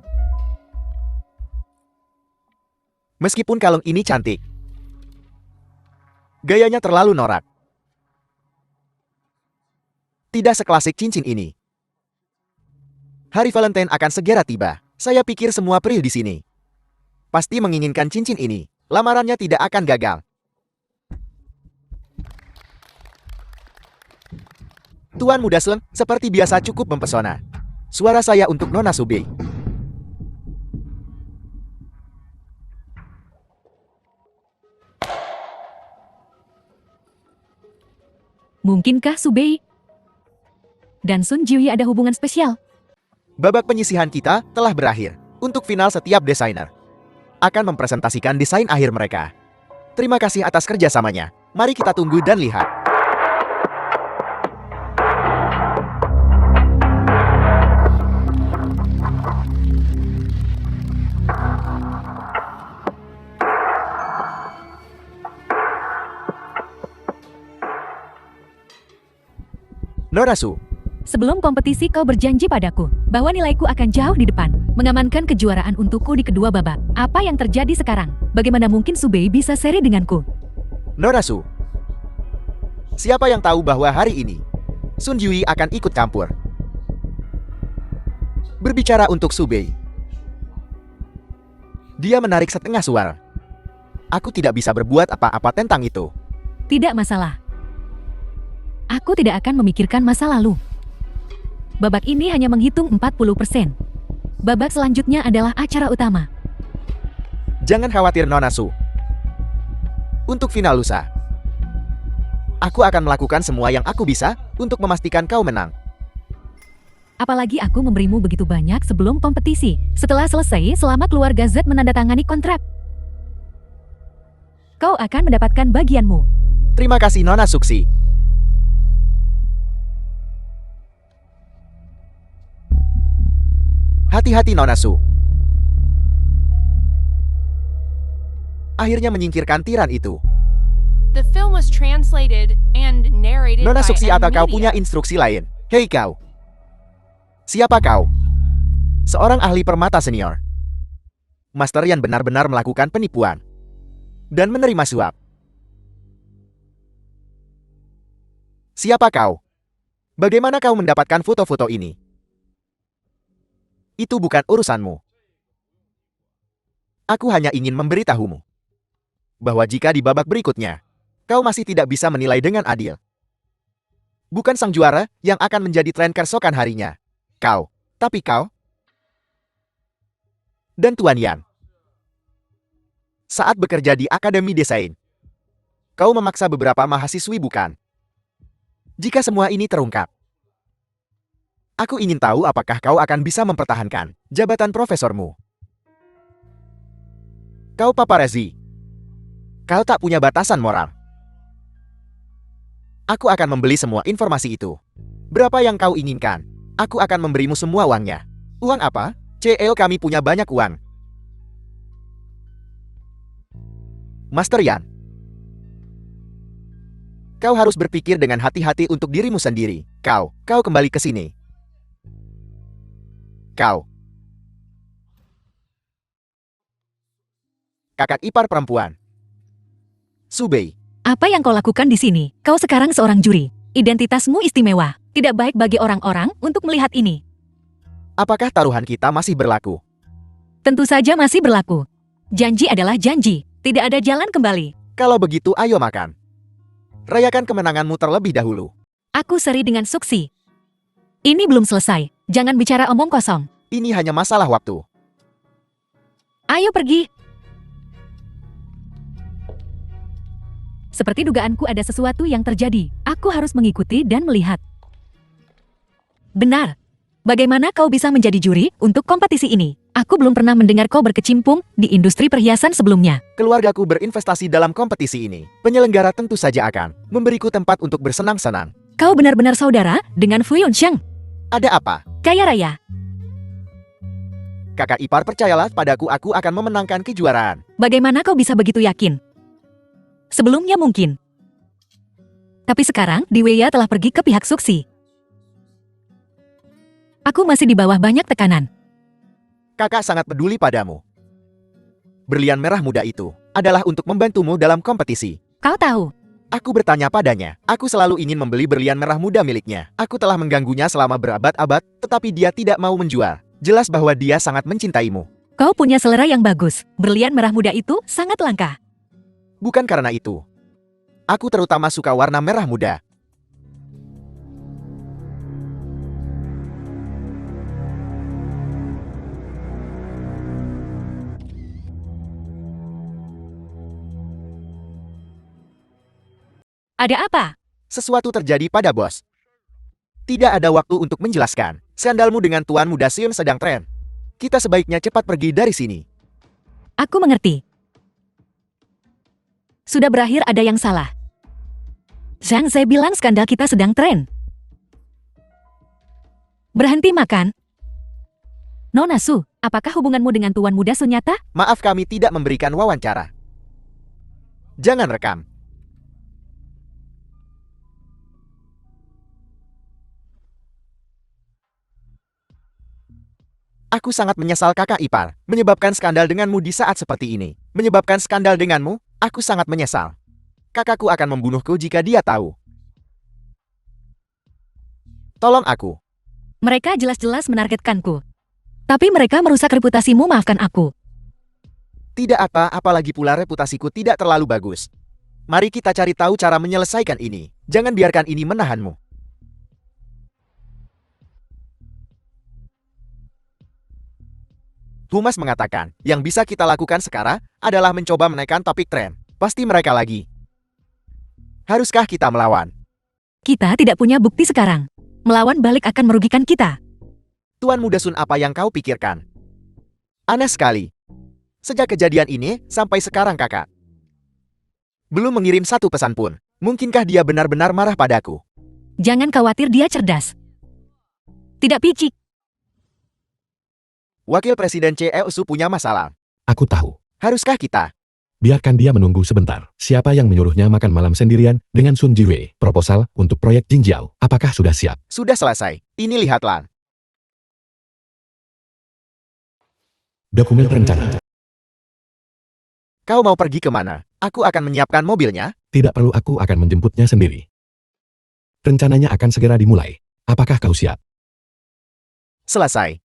Meskipun kalung ini cantik, gayanya terlalu norak. Tidak seklasik cincin ini. Hari Valentine akan segera tiba. Saya pikir semua pria di sini pasti menginginkan cincin ini. Lamarannya tidak akan gagal. Tuan Muda Sleng, seperti biasa cukup mempesona. Suara saya untuk Nona Subei. Mungkinkah Subei dan Sun Jiwi ada hubungan spesial? Babak penyisihan kita telah berakhir. Untuk final, setiap desainer akan mempresentasikan desain akhir mereka. Terima kasih atas kerjasamanya. Mari kita tunggu dan lihat. Norasu, Sebelum kompetisi kau berjanji padaku bahwa nilaiku akan jauh di depan, mengamankan kejuaraan untukku di kedua babak. Apa yang terjadi sekarang? Bagaimana mungkin Subei bisa seri denganku? Norasu. Siapa yang tahu bahwa hari ini Sun Jiwi akan ikut campur? Berbicara untuk Subei, dia menarik setengah suara. Aku tidak bisa berbuat apa-apa tentang itu. Tidak masalah. Aku tidak akan memikirkan masa lalu. Babak ini hanya menghitung 40%. Babak selanjutnya adalah acara utama. Jangan khawatir Nonasu. Untuk final lusa, aku akan melakukan semua yang aku bisa untuk memastikan kau menang. Apalagi aku memberimu begitu banyak sebelum kompetisi. Setelah selesai, selama keluarga Z menandatangani kontrak, kau akan mendapatkan bagianmu. Terima kasih Nona Suksi. Hati-hati Nonasu. Akhirnya menyingkirkan tiran itu. The film was translated and narrated Nona by Suksi, M atau kau Media. punya instruksi lain? Hei kau. Siapa kau? Seorang ahli permata senior. Master yang benar-benar melakukan penipuan dan menerima suap. Siapa kau? Bagaimana kau mendapatkan foto-foto ini? Itu bukan urusanmu. Aku hanya ingin memberitahumu bahwa jika di babak berikutnya, kau masih tidak bisa menilai dengan adil. Bukan sang juara yang akan menjadi tren keesokan harinya. Kau, tapi kau dan Tuan Yan. Saat bekerja di Akademi Desain, kau memaksa beberapa mahasiswi, bukan? Jika semua ini terungkap, aku ingin tahu apakah kau akan bisa mempertahankan jabatan profesormu. Kau paparazzi. Kau tak punya batasan moral. Aku akan membeli semua informasi itu. Berapa yang kau inginkan? Aku akan memberimu semua uangnya. Uang apa? CL, kami punya banyak uang. Master Yan, kau harus berpikir dengan hati-hati untuk dirimu sendiri. Kau kembali ke sini. Kau. Kakak ipar perempuan. Subei. Apa yang kau lakukan di sini? Kau sekarang seorang juri. Identitasmu istimewa. Tidak baik bagi orang-orang untuk melihat ini. Apakah taruhan kita masih berlaku? Tentu saja masih berlaku. Janji adalah janji. Tidak ada jalan kembali. Kalau begitu, ayo makan. Rayakan kemenanganmu terlebih dahulu. Aku seri dengan Suksi. Ini belum selesai. Jangan bicara omong kosong. Ini hanya masalah waktu. Ayo pergi. Seperti dugaanku ada sesuatu yang terjadi. Aku harus mengikuti dan melihat. Benar. Bagaimana kau bisa menjadi juri untuk kompetisi ini? Aku belum pernah mendengar kau berkecimpung di industri perhiasan sebelumnya. Keluargaku berinvestasi dalam kompetisi ini. Penyelenggara tentu saja akan memberiku tempat untuk bersenang-senang. Kau benar-benar saudara dengan Fu Yunxiang. Ada apa? Kaya raya. Kakak ipar, percayalah padaku, aku akan memenangkan kejuaraan. Bagaimana kau bisa begitu yakin? Sebelumnya mungkin. Tapi sekarang, Diweya telah pergi ke pihak Suksi. Aku masih di bawah banyak tekanan. Kakak sangat peduli padamu. Berlian merah muda itu adalah untuk membantumu dalam kompetisi. Kau tahu, Aku bertanya padanya, aku selalu ingin membeli berlian merah muda miliknya. Aku telah mengganggunya selama berabad-abad, tetapi dia tidak mau menjual. Jelas bahwa dia sangat mencintaimu. kau punya selera yang bagus. Berlian merah muda itu sangat langka. Bukan karena itu. Aku terutama suka warna merah muda. Ada apa? Sesuatu terjadi pada bos. Tidak ada waktu untuk menjelaskan. Sandalmu dengan Tuan Muda Sion sedang tren. Kita sebaiknya cepat pergi dari sini. Aku mengerti. Sudah berakhir ada yang salah. Zhang Zai bilang skandal kita sedang tren. Berhenti makan. Nona Su, apakah hubunganmu dengan Tuan Muda Su nyata? Maaf, kami tidak memberikan wawancara. Jangan rekam. Aku sangat menyesal kakak ipar, menyebabkan skandal denganmu di saat seperti ini. Menyebabkan skandal denganmu, aku sangat menyesal. Kakakku akan membunuhku jika dia tahu. Tolong aku. Mereka jelas-jelas menargetkanku. Tapi mereka merusak reputasimu, maafkan aku. Tidak apa, apalagi pula reputasiku tidak terlalu bagus. Mari kita cari tahu cara menyelesaikan ini. Jangan biarkan ini menahanmu. Humas mengatakan, yang bisa kita lakukan sekarang adalah mencoba menaikkan topik tren. Pasti mereka lagi. Haruskah kita melawan? Kita tidak punya bukti sekarang. Melawan balik akan merugikan kita. Tuan Muda Sun, apa yang kau pikirkan? Aneh sekali. Sejak kejadian ini, sampai sekarang kakak belum mengirim satu pesan pun. Mungkinkah dia benar-benar marah padaku? Jangan khawatir, dia cerdas. Tidak picik. Wakil Presiden CEOSU punya masalah. Aku tahu. Haruskah kita? Biarkan dia menunggu sebentar. Siapa yang menyuruhnya makan malam sendirian dengan Sun Jiwei? Proposal untuk proyek Jinjiao. Apakah sudah siap? Sudah selesai. Ini lihatlah. Dokumen rencana. Kau mau pergi kemana? Aku akan menyiapkan mobilnya. Tidak perlu, aku akan menjemputnya sendiri. Rencananya akan segera dimulai. Apakah kau siap? Selesai.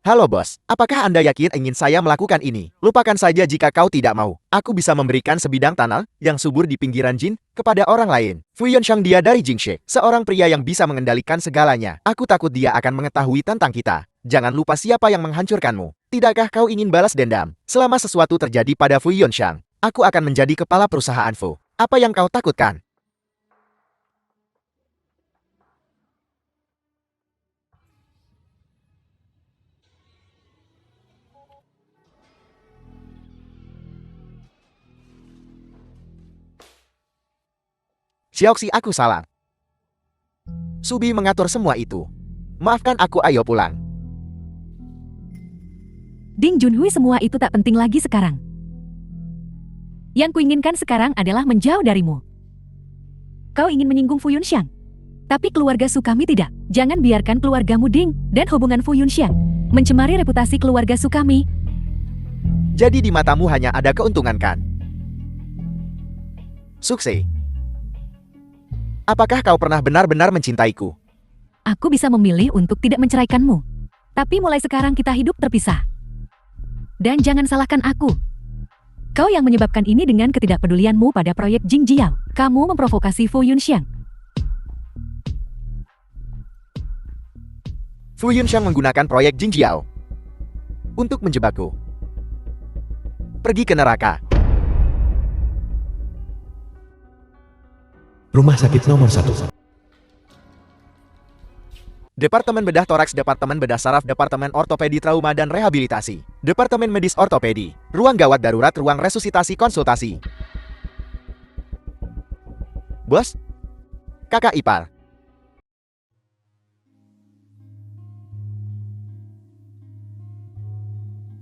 Halo bos, apakah Anda yakin ingin saya melakukan ini? Lupakan saja jika kau tidak mau. Aku bisa memberikan sebidang tanah yang subur di pinggiran Jin kepada orang lain. Fu Yunxiang, dia dari Jingxi, seorang pria yang bisa mengendalikan segalanya. Aku takut dia akan mengetahui tentang kita. Jangan lupa siapa yang menghancurkanmu. Tidakkah kau ingin balas dendam? Selama sesuatu terjadi pada Fu Yunxiang, aku akan menjadi kepala perusahaan Fu. Apa yang kau takutkan? Xiaoxi, aku salah. Subi mengatur semua itu. Maafkan aku, ayo pulang. Ding Junhui, semua itu tak penting lagi sekarang. Yang kuinginkan sekarang adalah menjauh darimu. Kau ingin menyinggung Fu Yunxiang. Tapi keluarga Su kami tidak. Jangan biarkan keluargamu Ding dan hubungan Fu Yunxiang mencemari reputasi keluarga Su kami. Jadi di matamu hanya ada keuntungan, kan? Sukses. Apakah kau pernah benar-benar mencintaiku? Aku bisa memilih untuk tidak menceraikanmu. Tapi mulai sekarang kita hidup terpisah. Dan jangan salahkan aku. Kau yang menyebabkan ini dengan ketidakpedulianmu pada proyek Jingjiao. Kamu memprovokasi Fu Yunxiang. Fu Yunxiang menggunakan proyek Jingjiao untuk menjebakku. Pergi ke neraka. Rumah sakit nomor 1. Departemen Bedah Toraks, Departemen Bedah Saraf, Departemen Ortopedi Trauma dan Rehabilitasi, Departemen Medis Ortopedi, Ruang Gawat Darurat, Ruang Resusitasi Konsultasi. Bos? Kakak ipar.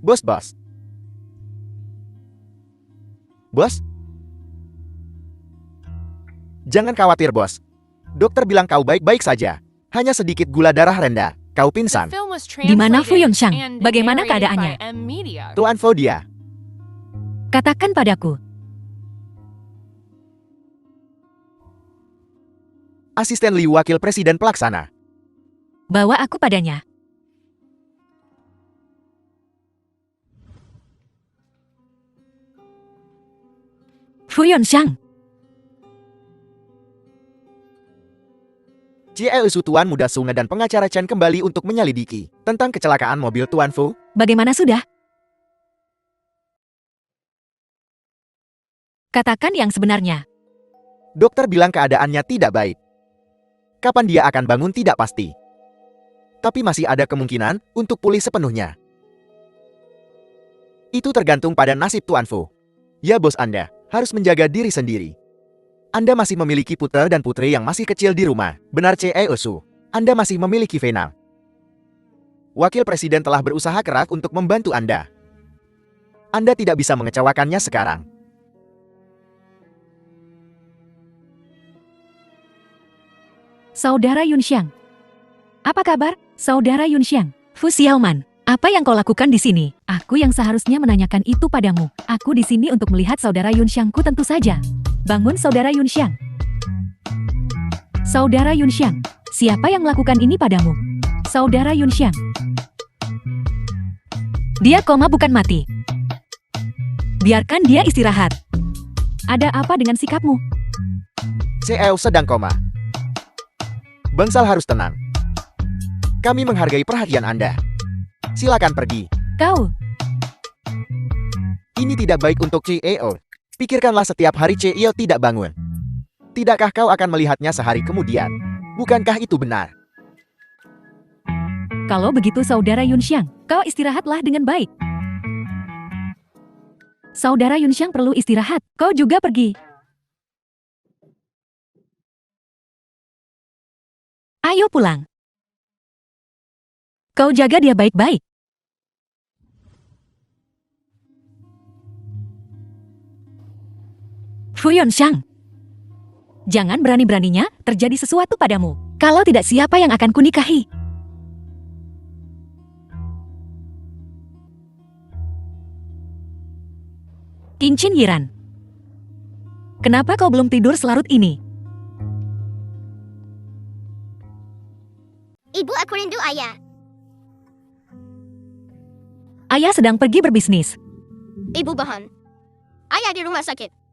Bos. Bos? Jangan khawatir, Bos. Dokter bilang kau baik-baik saja. Hanya sedikit gula darah rendah. Kau The pingsan. film was Di mana Fu translated Yongxiang? and Bagaimana narrated keadaannya? by M Media. Tuan Fodia. Katakan padaku. Asisten Liu, Wakil Presiden Pelaksana. Bawa aku padanya. Fu Yongxiang, Su Tuan Muda Sunga dan pengacara Chen kembali untuk menyelidiki tentang kecelakaan mobil Tuan Fu. bagaimana sudah? Katakan yang sebenarnya. Dokter bilang keadaannya tidak baik. Kapan dia akan bangun tidak pasti. Tapi masih ada kemungkinan untuk pulih sepenuhnya. Itu tergantung pada nasib Tuan Fu. Ya, bos, Anda harus menjaga diri sendiri. Anda masih memiliki putra dan putri yang masih kecil di rumah. Benar, Su. Anda masih memiliki Vena. Wakil Presiden telah berusaha keras untuk membantu Anda. Anda tidak bisa mengecewakannya sekarang. Saudara Yunxiang. Apa kabar, Saudara Yunxiang? Fu Xiaoman, apa yang kau lakukan di sini? Aku yang seharusnya menanyakan itu padamu. Aku di sini untuk melihat Saudara Yunxiangku tentu saja. Bangun, Saudara Yunxiang. Saudara Yunxiang, siapa yang melakukan ini padamu? Saudara Yunxiang. Dia koma bukan mati. Biarkan dia istirahat. Ada apa dengan sikapmu? CEO sedang koma. Bangsal harus tenang. Kami menghargai perhatian Anda. Silakan pergi. Kau, Ini tidak baik untuk CEO. Pikirkanlah setiap hari CEO tidak bangun. Tidakkah kau akan melihatnya sehari kemudian? Bukankah itu benar? kalau begitu Saudara Yunxiang, kau istirahatlah dengan baik. Saudara Yunxiang perlu istirahat, kau juga pergi. Ayo pulang. Kau jaga dia baik-baik. Fu Yongxiang. Jangan berani-beraninya terjadi sesuatu padamu. Kalau tidak, siapa yang akan kunikahi? Kincin Yiran. Kenapa kau belum tidur selarut ini? Ibu, aku rindu ayah. Ayah sedang pergi berbisnis. Ibu Bahan. Ayah di rumah sakit.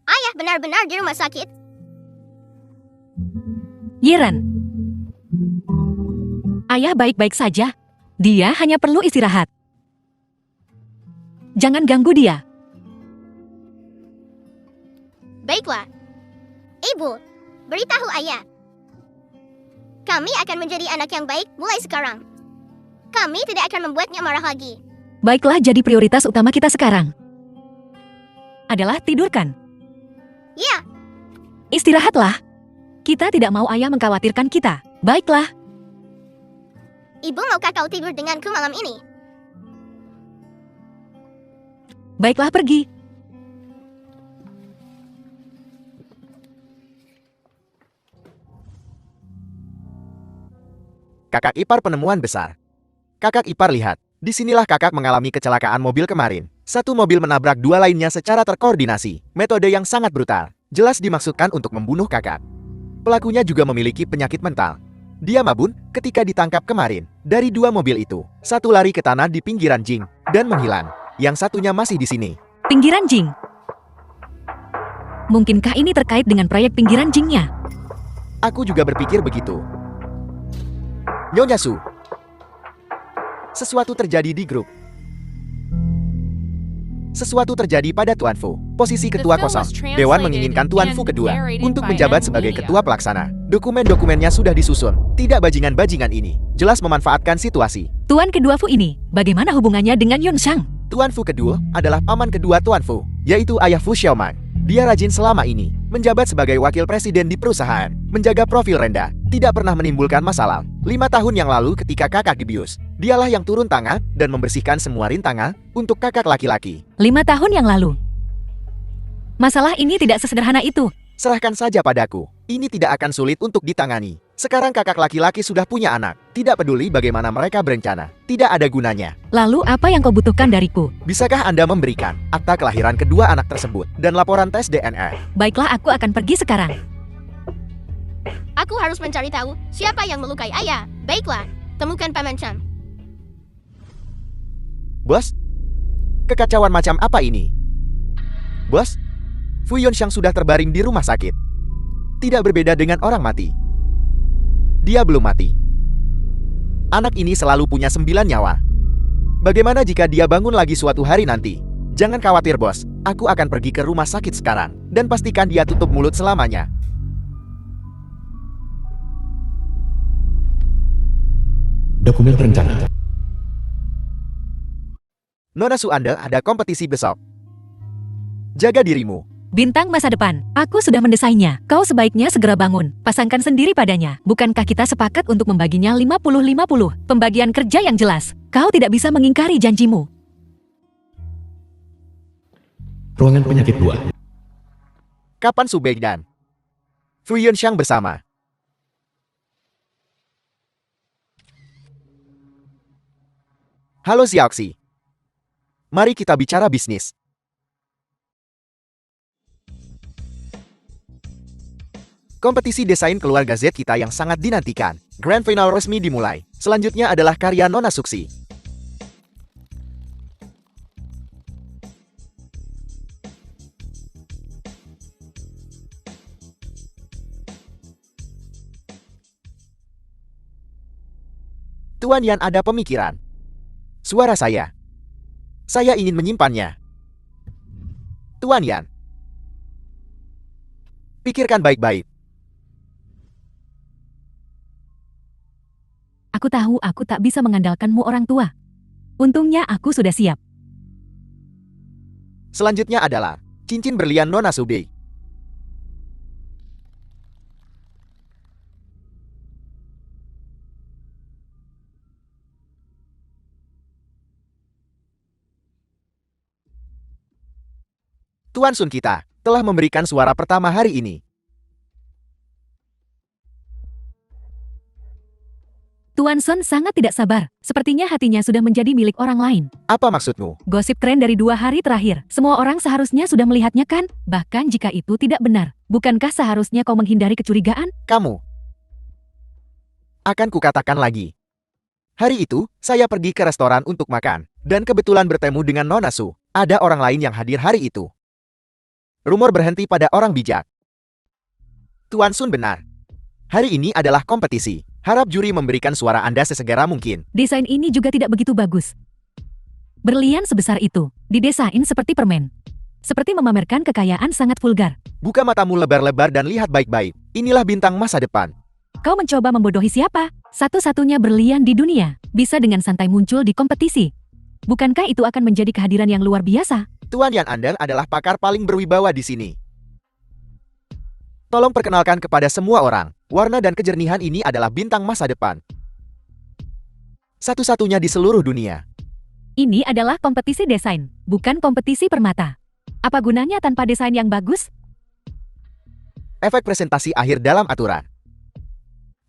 Ayah benar-benar di rumah sakit. Yiran. Ayah baik-baik saja. Dia hanya perlu istirahat. Jangan ganggu dia. Baiklah. Ibu, beritahu ayah. Kami akan menjadi anak yang baik mulai sekarang. Kami tidak akan membuatnya marah lagi. Baiklah, jadi prioritas utama kita sekarang adalah tidurkan. Ya, Istirahatlah. Kita tidak mau ayah mengkhawatirkan kita. Baiklah. ibu, maukah kau tidur denganku malam ini? Baiklah, pergi. Kakak ipar penemuan besar. Kakak ipar lihat. Disinilah kakak mengalami kecelakaan mobil kemarin. Satu mobil menabrak dua lainnya secara terkoordinasi. Metode yang sangat brutal. Jelas dimaksudkan untuk membunuh kakak. Pelakunya juga memiliki penyakit mental. Dia mabun ketika ditangkap kemarin. Dari dua mobil itu, satu lari ke tanah di pinggiran Jing dan menghilang. Yang satunya masih di sini. Pinggiran Jing. Mungkinkah ini terkait dengan proyek pinggiran Jingnya? Aku juga berpikir begitu. Nyonya Su, Sesuatu terjadi di grup. Sesuatu terjadi pada Tuan Fu. Posisi ketua kosong. Dewan menginginkan Tuan Fu kedua untuk menjabat sebagai ketua pelaksana. Dokumen-dokumennya sudah disusun. Tidak bajingan-bajingan ini. Jelas memanfaatkan situasi. Tuan kedua Fu ini, bagaimana hubungannya dengan Yun Shang? Tuan Fu kedua adalah paman kedua Tuan Fu, yaitu ayah Fu Xiaomang. Dia rajin selama ini, menjabat sebagai wakil presiden di perusahaan, menjaga profil rendah, tidak pernah menimbulkan masalah. 5 tahun yang lalu ketika kakak dibius, dialah yang turun tangan dan membersihkan semua rintangan untuk kakak laki-laki. 5 tahun yang lalu. Masalah ini tidak sesederhana itu. Serahkan saja padaku, ini tidak akan sulit untuk ditangani. Sekarang kakak laki-laki sudah punya anak, tidak peduli bagaimana mereka berencana, tidak ada gunanya. Lalu apa yang kau butuhkan dariku? Bisakah Anda memberikan akta kelahiran kedua anak tersebut dan laporan tes DNA? Baiklah, aku akan pergi sekarang. Aku harus mencari tahu siapa yang melukai ayah. Baiklah, temukan Paman Chan. Bos, kekacauan macam apa ini? Bos, Fu Yunxiang sudah terbaring di rumah sakit. Tidak berbeda dengan orang mati. Dia belum mati. Anak ini selalu punya 9 nyawa. Bagaimana jika dia bangun lagi suatu hari nanti? Jangan khawatir bos, aku akan pergi ke rumah sakit sekarang. Dan pastikan dia tutup mulut selamanya. Dokumen rencana. Nona Su, Anda ada kompetisi besok. Jaga dirimu. Bintang masa depan, aku sudah mendesainya. Kau sebaiknya segera bangun, pasangkan sendiri padanya. Bukankah kita sepakat untuk membaginya 50-50? Pembagian kerja yang jelas. Kau tidak bisa mengingkari janjimu. Ruangan penyakit 2. Kapan Su Bei dan Fu Yunxiang bersama? Halo Xiaoxi. Mari kita bicara bisnis. Kompetisi desain keluarga Z kita yang sangat dinantikan. Grand Final resmi dimulai. Selanjutnya adalah karya Nona Suksi. Tuan Yan ada pemikiran. Suara saya. Saya ingin menyimpannya. Tuan Yan. Pikirkan baik-baik. Aku tahu aku tak bisa mengandalkanmu orang tua. Untungnya aku sudah siap. Selanjutnya adalah cincin berlian Nona Subei. Tuan Sun kita telah memberikan suara pertama hari ini. Tuan Sun sangat tidak sabar. Sepertinya hatinya sudah menjadi milik orang lain. Apa maksudmu? Gosip tren dari 2 hari terakhir. Semua orang seharusnya sudah melihatnya kan? Bahkan jika itu tidak benar. Bukankah seharusnya kau menghindari kecurigaan? Kamu. Akan kukatakan lagi. Hari itu, saya pergi ke restoran untuk makan. Dan kebetulan bertemu dengan Nona Su. Ada orang lain yang hadir hari itu. Rumor berhenti pada orang bijak. Tuan Sun benar. Hari ini adalah kompetisi. Harap juri memberikan suara Anda sesegera mungkin. Desain ini juga tidak begitu bagus. Berlian sebesar itu, didesain seperti permen. Seperti memamerkan kekayaan sangat vulgar. Buka matamu lebar-lebar dan lihat baik-baik. Inilah bintang masa depan. Kau mencoba membodohi siapa? Satu-satunya berlian di dunia, bisa dengan santai muncul di kompetisi. Bukankah itu akan menjadi kehadiran yang luar biasa? Tuan Yan Anda adalah pakar paling berwibawa di sini. Tolong perkenalkan kepada semua orang, warna dan kejernihan ini adalah bintang masa depan. Satu-satunya di seluruh dunia. Ini adalah kompetisi desain, bukan kompetisi permata. Apa gunanya tanpa desain yang bagus? Efek presentasi akhir dalam aturan.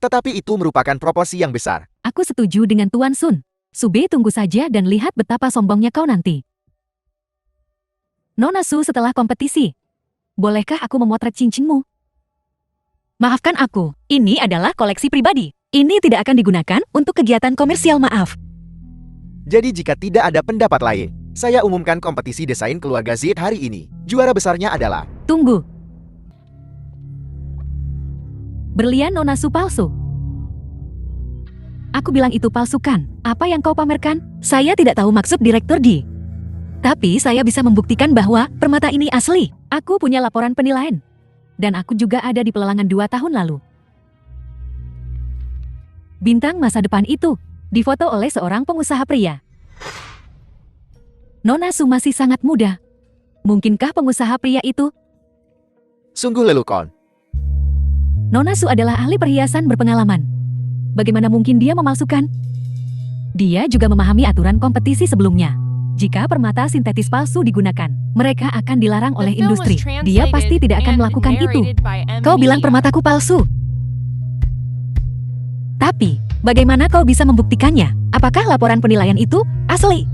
Tetapi itu merupakan proporsi yang besar. Aku setuju dengan Tuan Sun. Sube, tunggu saja dan lihat betapa sombongnya kau nanti. Nona Su, setelah kompetisi, bolehkah aku memotret cincinmu? Maafkan aku, ini adalah koleksi pribadi. Ini tidak akan digunakan untuk kegiatan komersial, maaf. Jadi jika tidak ada pendapat lain, saya umumkan kompetisi desain keluarga Z hari ini. Juara besarnya adalah... Tunggu. Berlian Nona Su palsu. Aku bilang itu palsu kan? Apa yang kau pamerkan? Saya tidak tahu maksud Direktur Di. Tapi saya bisa membuktikan bahwa permata ini asli. Aku punya laporan penilaian. Dan aku juga ada di pelelangan 2 tahun lalu. Bintang masa depan itu difoto oleh seorang pengusaha pria. Nona Su masih sangat muda. Mungkinkah pengusaha pria itu? Sungguh lelukon. Nona Su adalah ahli perhiasan berpengalaman. Bagaimana mungkin dia memalsukan? Dia juga memahami aturan kompetisi sebelumnya. Jika permata sintetis palsu digunakan, mereka akan dilarang oleh The film was industri. Dia pasti translated tidak akan and melakukan itu. narrated by M. Kau bilang Media. permataku palsu. Tapi, bagaimana kau bisa membuktikannya? Apakah laporan penilaian itu asli?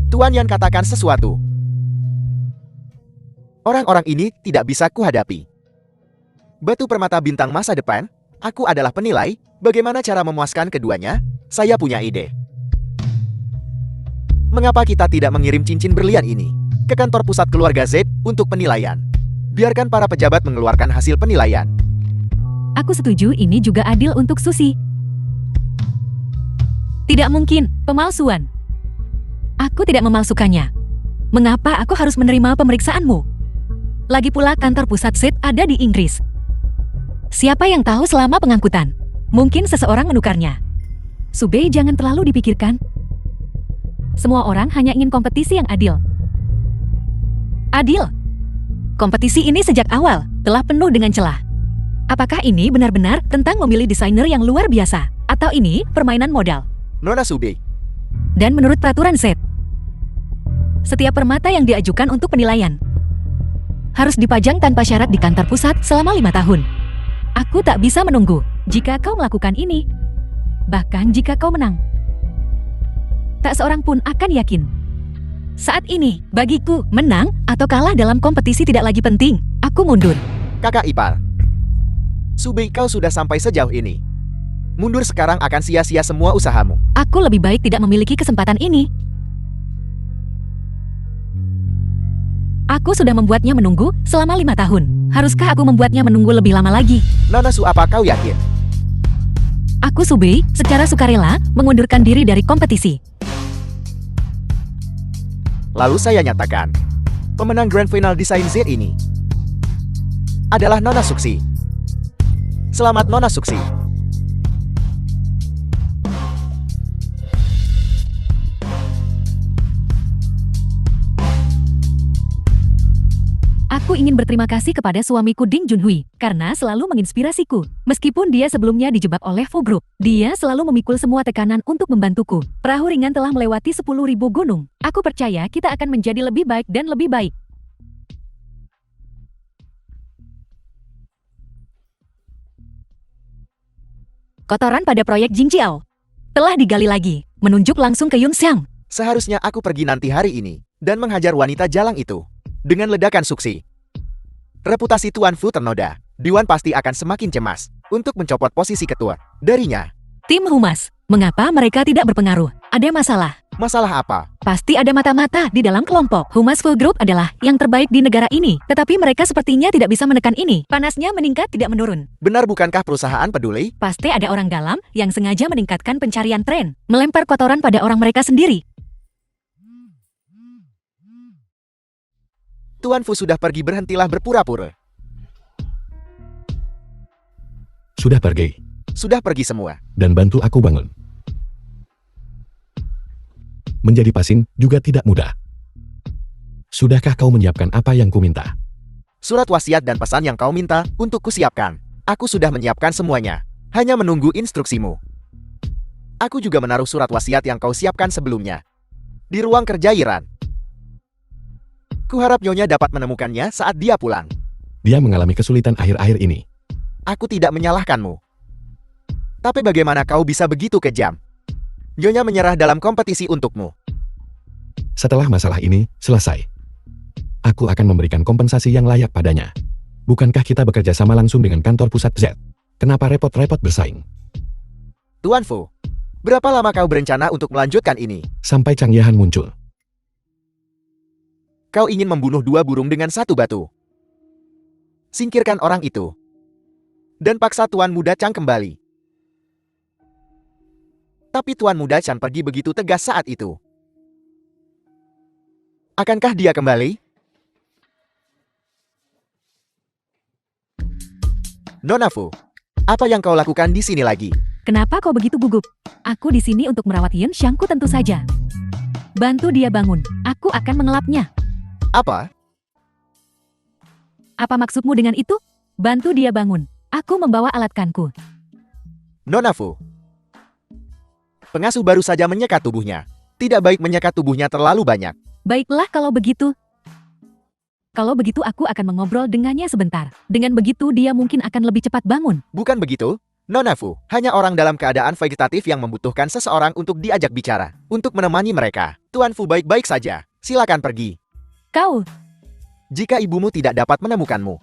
Tuan Yan katakan sesuatu. Orang-orang ini tidak bisa kuhadapi. Batu permata bintang masa depan, aku adalah penilai. Bagaimana cara memuaskan keduanya? Saya punya ide. Mengapa kita tidak mengirim cincin berlian ini ke kantor pusat keluarga Z untuk penilaian? Biarkan para pejabat mengeluarkan hasil penilaian. Aku setuju, ini juga adil untuk Susi. Tidak mungkin, pemalsuan. Aku tidak memalsukannya. Mengapa aku harus menerima pemeriksaanmu? Lagi pula kantor pusat Z ada di Inggris. Siapa yang tahu selama pengangkutan? Mungkin seseorang menukarnya. Subei, jangan terlalu dipikirkan. Semua orang hanya ingin kompetisi yang adil. Adil? Kompetisi ini sejak awal telah penuh dengan celah. Apakah ini benar-benar tentang memilih desainer yang luar biasa? Atau ini permainan modal? Nona Subei, Dan menurut peraturan Z, setiap permata yang diajukan untuk penilaian harus dipajang tanpa syarat di kantor pusat selama 5 tahun. Aku tak bisa menunggu jika kau melakukan ini. Bahkan jika kau menang, tak seorang pun akan yakin. Saat ini, bagiku, menang atau kalah dalam kompetisi tidak lagi penting. Aku mundur. kakak ipar. Subei, kau sudah sampai sejauh ini. Mundur sekarang akan sia-sia semua usahamu. Aku lebih baik tidak memiliki kesempatan ini. Aku sudah membuatnya menunggu selama 5 tahun. Haruskah aku membuatnya menunggu lebih lama lagi? Nona Su, apa kau yakin? Aku Subei secara sukarela mengundurkan diri dari kompetisi. Lalu saya nyatakan, pemenang Grand Final Desain Z ini adalah Nona Suksi. Selamat Nona Suksi. Aku ingin berterima kasih kepada suamiku Ding Junhui karena selalu menginspirasiku. Meskipun dia sebelumnya dijebak oleh Fu Group, dia selalu memikul semua tekanan untuk membantuku. Perahu ringan telah melewati 10.000 gunung. Aku percaya kita akan menjadi lebih baik dan lebih baik. Kotoran pada proyek Jingjiao telah digali lagi, menunjuk langsung ke Yun Xiang. Seharusnya aku pergi nanti hari ini dan menghajar wanita jalang itu dengan ledakan Suksi. Reputasi Tuan Fu ternoda. Dewan pasti akan semakin cemas untuk mencopot posisi ketua darinya. Tim Humas, mengapa mereka tidak berpengaruh? Ada masalah. Masalah apa? Pasti ada mata-mata di dalam kelompok. Humas Full Group adalah yang terbaik di negara ini. Tetapi mereka sepertinya tidak bisa menekan ini. Panasnya meningkat tidak menurun. Benar bukankah perusahaan peduli? Pasti ada orang dalam yang sengaja meningkatkan pencarian tren. Melempar kotoran pada orang mereka sendiri. Tuan Fu sudah pergi, berhentilah berpura-pura. Sudah pergi, Sudah pergi semua. dan bantu aku bangun. Menjadi pasin juga tidak mudah. Sudahkah kau menyiapkan apa yang kuminta? Surat wasiat dan pesan yang kau minta untuk kusiapkan. Aku sudah menyiapkan semuanya. Hanya menunggu instruksimu. Aku juga menaruh surat wasiat yang kau siapkan sebelumnya di ruang kerja Yiran. Kuharap Nyonya dapat menemukannya saat dia pulang. Dia mengalami kesulitan akhir-akhir ini. Aku tidak menyalahkanmu. Tapi bagaimana kau bisa begitu kejam? Nyonya menyerah dalam kompetisi untukmu. Setelah masalah ini selesai, aku akan memberikan kompensasi yang layak padanya. Bukankah kita bekerja sama langsung dengan kantor pusat Z? Kenapa repot-repot bersaing? Tuan Fu, berapa lama kau berencana untuk melanjutkan ini? Sampai Chang Yahan muncul. Kau ingin membunuh 2 burung dengan 1 batu. Singkirkan orang itu. dan paksa Tuan Muda Chang kembali. Tapi Tuan Muda Chang pergi begitu tegas saat itu. Akankah dia kembali? Nona Fu, apa yang kau lakukan di sini lagi? Kenapa kau begitu gugup? Aku di sini untuk merawat Yin Xiangku tentu saja. Bantu dia bangun. Aku akan mengelapnya. Apa? Apa maksudmu dengan itu? Bantu dia bangun. Aku membawa alat kanku. Nona Fu. Pengasuh baru saja menyekat tubuhnya. Tidak baik menyekat tubuhnya terlalu banyak. Baiklah kalau begitu. Kalau begitu aku akan mengobrol dengannya sebentar. Dengan begitu dia mungkin akan lebih cepat bangun. Bukan begitu, Nona Fu. Hanya orang dalam keadaan vegetatif yang membutuhkan seseorang untuk diajak bicara. Untuk menemani mereka. Tuan Fu baik-baik saja. Silakan pergi. Kau, Jika ibumu tidak dapat menemukanmu,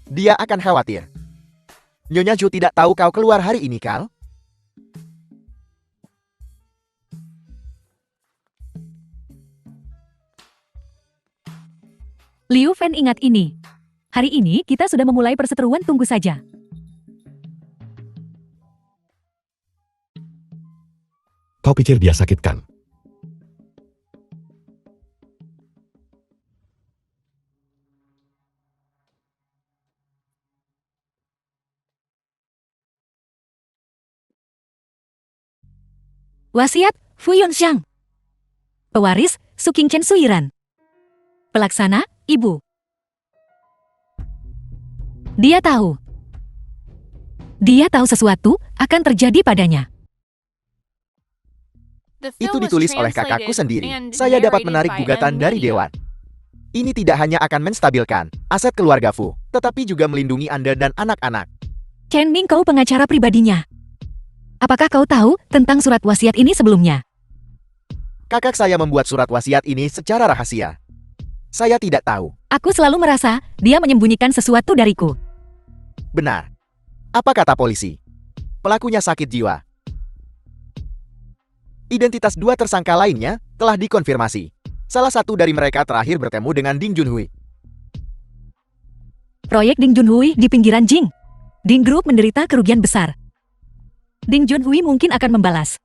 dia akan khawatir. Nyonya Zhu tidak tahu kau keluar hari ini, Kal? Liu Fen ingat ini. Hari ini kita sudah memulai perseteruan, tunggu saja. Kau pikir dia sakit kan? Wasiat, Fu Yunxiang. Pewaris, Su Qingchen Suiran. Pelaksana, Ibu. Dia tahu. Dia tahu sesuatu akan terjadi padanya. The Itu film was ditulis oleh kakakku translated sendiri. and Saya dapat narrated menarik by gugatan M. dari Media. Dewan. Ini tidak hanya akan menstabilkan aset keluarga Fu, tetapi juga melindungi Anda dan anak-anak. Chen Ming, kau pengacara pribadinya. Apakah kau tahu tentang surat wasiat ini sebelumnya? Kakak saya membuat surat wasiat ini secara rahasia. Saya tidak tahu. Aku selalu merasa dia menyembunyikan sesuatu dariku. Benar. Apa kata polisi? Pelakunya sakit jiwa. Identitas dua tersangka lainnya telah dikonfirmasi. Salah satu dari mereka terakhir bertemu dengan Ding Junhui. Proyek Ding Junhui di pinggiran Jing. Ding Group menderita kerugian besar. Ding Junhui mungkin akan membalas.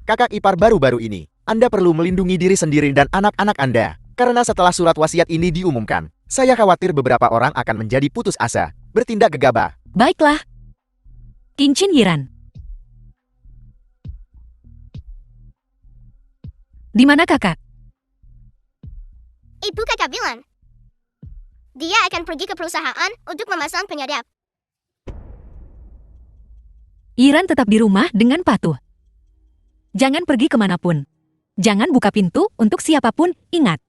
Kakak ipar baru-baru ini, Anda perlu melindungi diri sendiri dan anak-anak Anda. Karena setelah surat wasiat ini diumumkan, saya khawatir beberapa orang akan menjadi putus asa, bertindak gegabah. Baiklah. Kinchin Yiran. Di mana kakak? Ibu kakak bilang. Dia akan pergi ke perusahaan untuk memasang penyadap. Yiran tetap di rumah dengan patuh. Jangan pergi kemanapun. Jangan buka pintu untuk siapapun, ingat.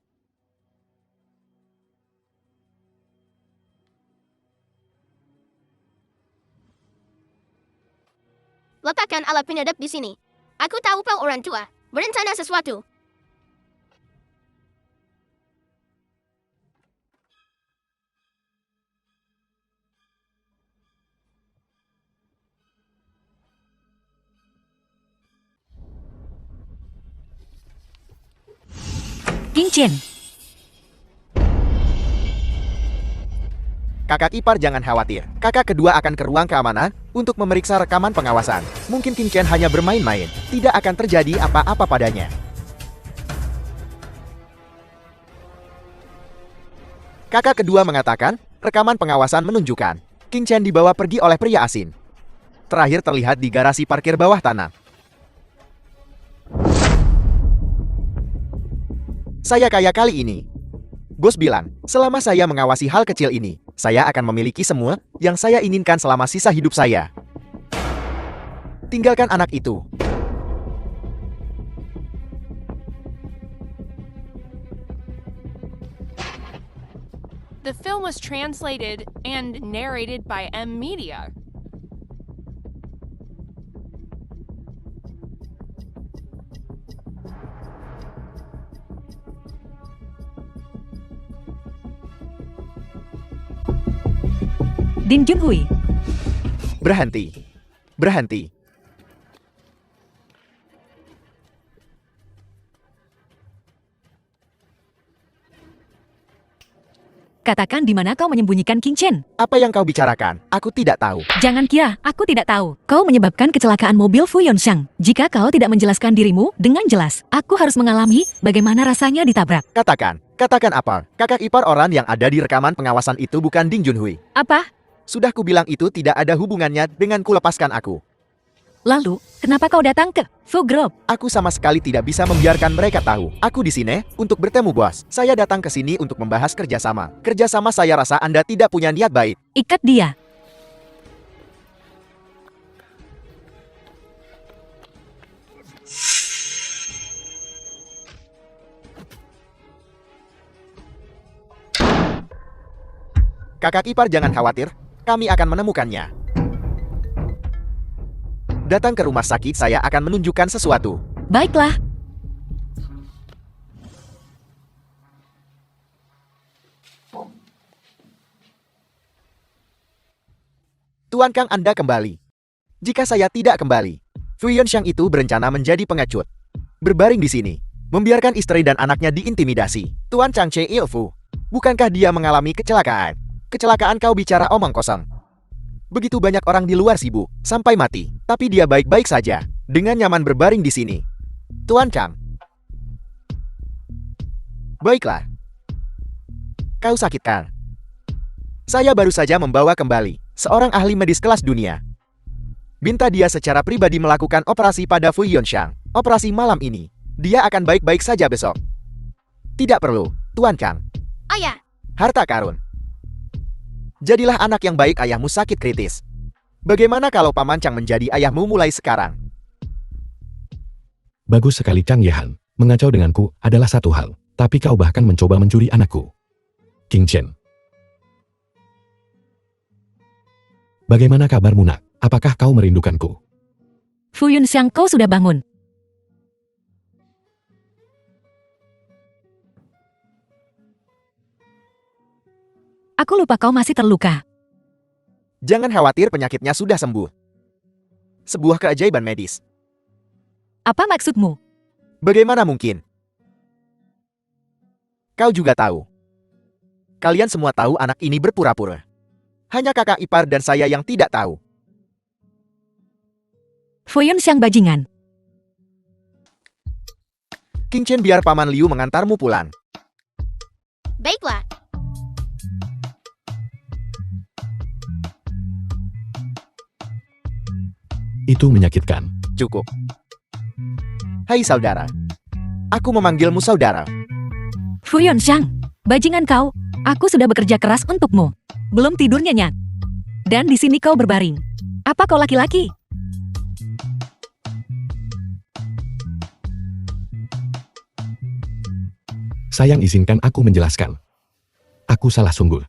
Letakkan alat penyadap di sini. Aku tahu kau orang tua. Berencana sesuatu. Kinchin. Kakak ipar jangan khawatir. Kakak kedua akan ke ruang keamanan untuk memeriksa rekaman pengawasan. Mungkin King Chen hanya bermain-main. Tidak akan terjadi apa-apa padanya. Kakak kedua mengatakan, rekaman pengawasan menunjukkan King Chen dibawa pergi oleh pria asing. Terakhir terlihat di garasi parkir bawah tanah. Saya kaya kali ini. Bos bilang, selama saya mengawasi hal kecil ini, saya akan memiliki semua yang saya inginkan selama sisa hidup saya. Tinggalkan anak itu. The film was translated and narrated by M. Media. Ding Junhui. Berhenti. Berhenti. Katakan di mana kau menyembunyikan King Chen. Apa yang kau bicarakan? Aku tidak tahu. Jangan kira aku tidak tahu. Kau menyebabkan kecelakaan mobil Fu Yonxiang. Jika kau tidak menjelaskan dirimu dengan jelas, aku harus mengalami bagaimana rasanya ditabrak. Katakan apa? Kakak ipar orang yang ada di rekaman pengawasan itu bukan Ding Junhui. Apa? Sudah kubilang itu tidak ada hubungannya dengan lepaskan aku. Lalu, kenapa kau datang ke Fu Group? Aku sama sekali tidak bisa membiarkan mereka tahu. Aku di sini untuk bertemu bos. Saya datang ke sini untuk membahas kerjasama. Kerjasama saya rasa Anda tidak punya niat baik. Ikat dia. Kakak ipar jangan khawatir, kami akan menemukannya. Datang ke rumah sakit saya akan menunjukkan sesuatu. Baiklah. Tuan Kang Anda kembali. Jika saya tidak kembali, Fu Yonxiang itu berencana menjadi pengecut. Berbaring di sini, membiarkan istri dan anaknya diintimidasi. Tuan Chang Che Ilfu, bukankah dia mengalami kecelakaan? Kecelakaan kau bicara omong kosong. Begitu banyak orang di luar sibuk, sampai mati. Tapi dia baik-baik saja, dengan nyaman berbaring di sini. Tuan Chang. Baiklah. Kau sakit kan? Saya baru saja membawa kembali seorang ahli medis kelas dunia. Minta dia secara pribadi melakukan operasi pada Fu Yonxiang. Operasi malam ini. Dia akan baik-baik saja besok. Tidak perlu, Tuan Kang. Ayah, Harta karun. Jadilah anak yang baik, ayahmu sakit kritis. Bagaimana kalau Paman Chang menjadi ayahmu mulai sekarang? Bagus sekali Chang Yehan. Mengacau denganku adalah satu hal. Tapi kau bahkan mencoba mencuri anakku. King Chen. Bagaimana kabarmu nak? Apakah kau merindukanku? Fu Yunxiang, kau sudah bangun. Aku lupa kau masih terluka. Jangan khawatir, penyakitnya sudah sembuh. Sebuah keajaiban medis. Apa maksudmu? Bagaimana mungkin? Kau juga tahu. Kalian semua tahu anak ini berpura-pura. Hanya kakak ipar dan saya yang tidak tahu. Fu Yunxiang bajingan. King Chen, biar Paman Liu mengantarmu pulang. baiklah. Itu menyakitkan. Cukup. Hai saudara. Aku memanggilmu saudara. Fu Yunxiang, bajingan kau. Aku sudah bekerja keras untukmu. Belum tidur nyenyak. Dan di sini kau berbaring. Apa kau laki-laki? Sayang, izinkan aku menjelaskan. Aku salah sungguh.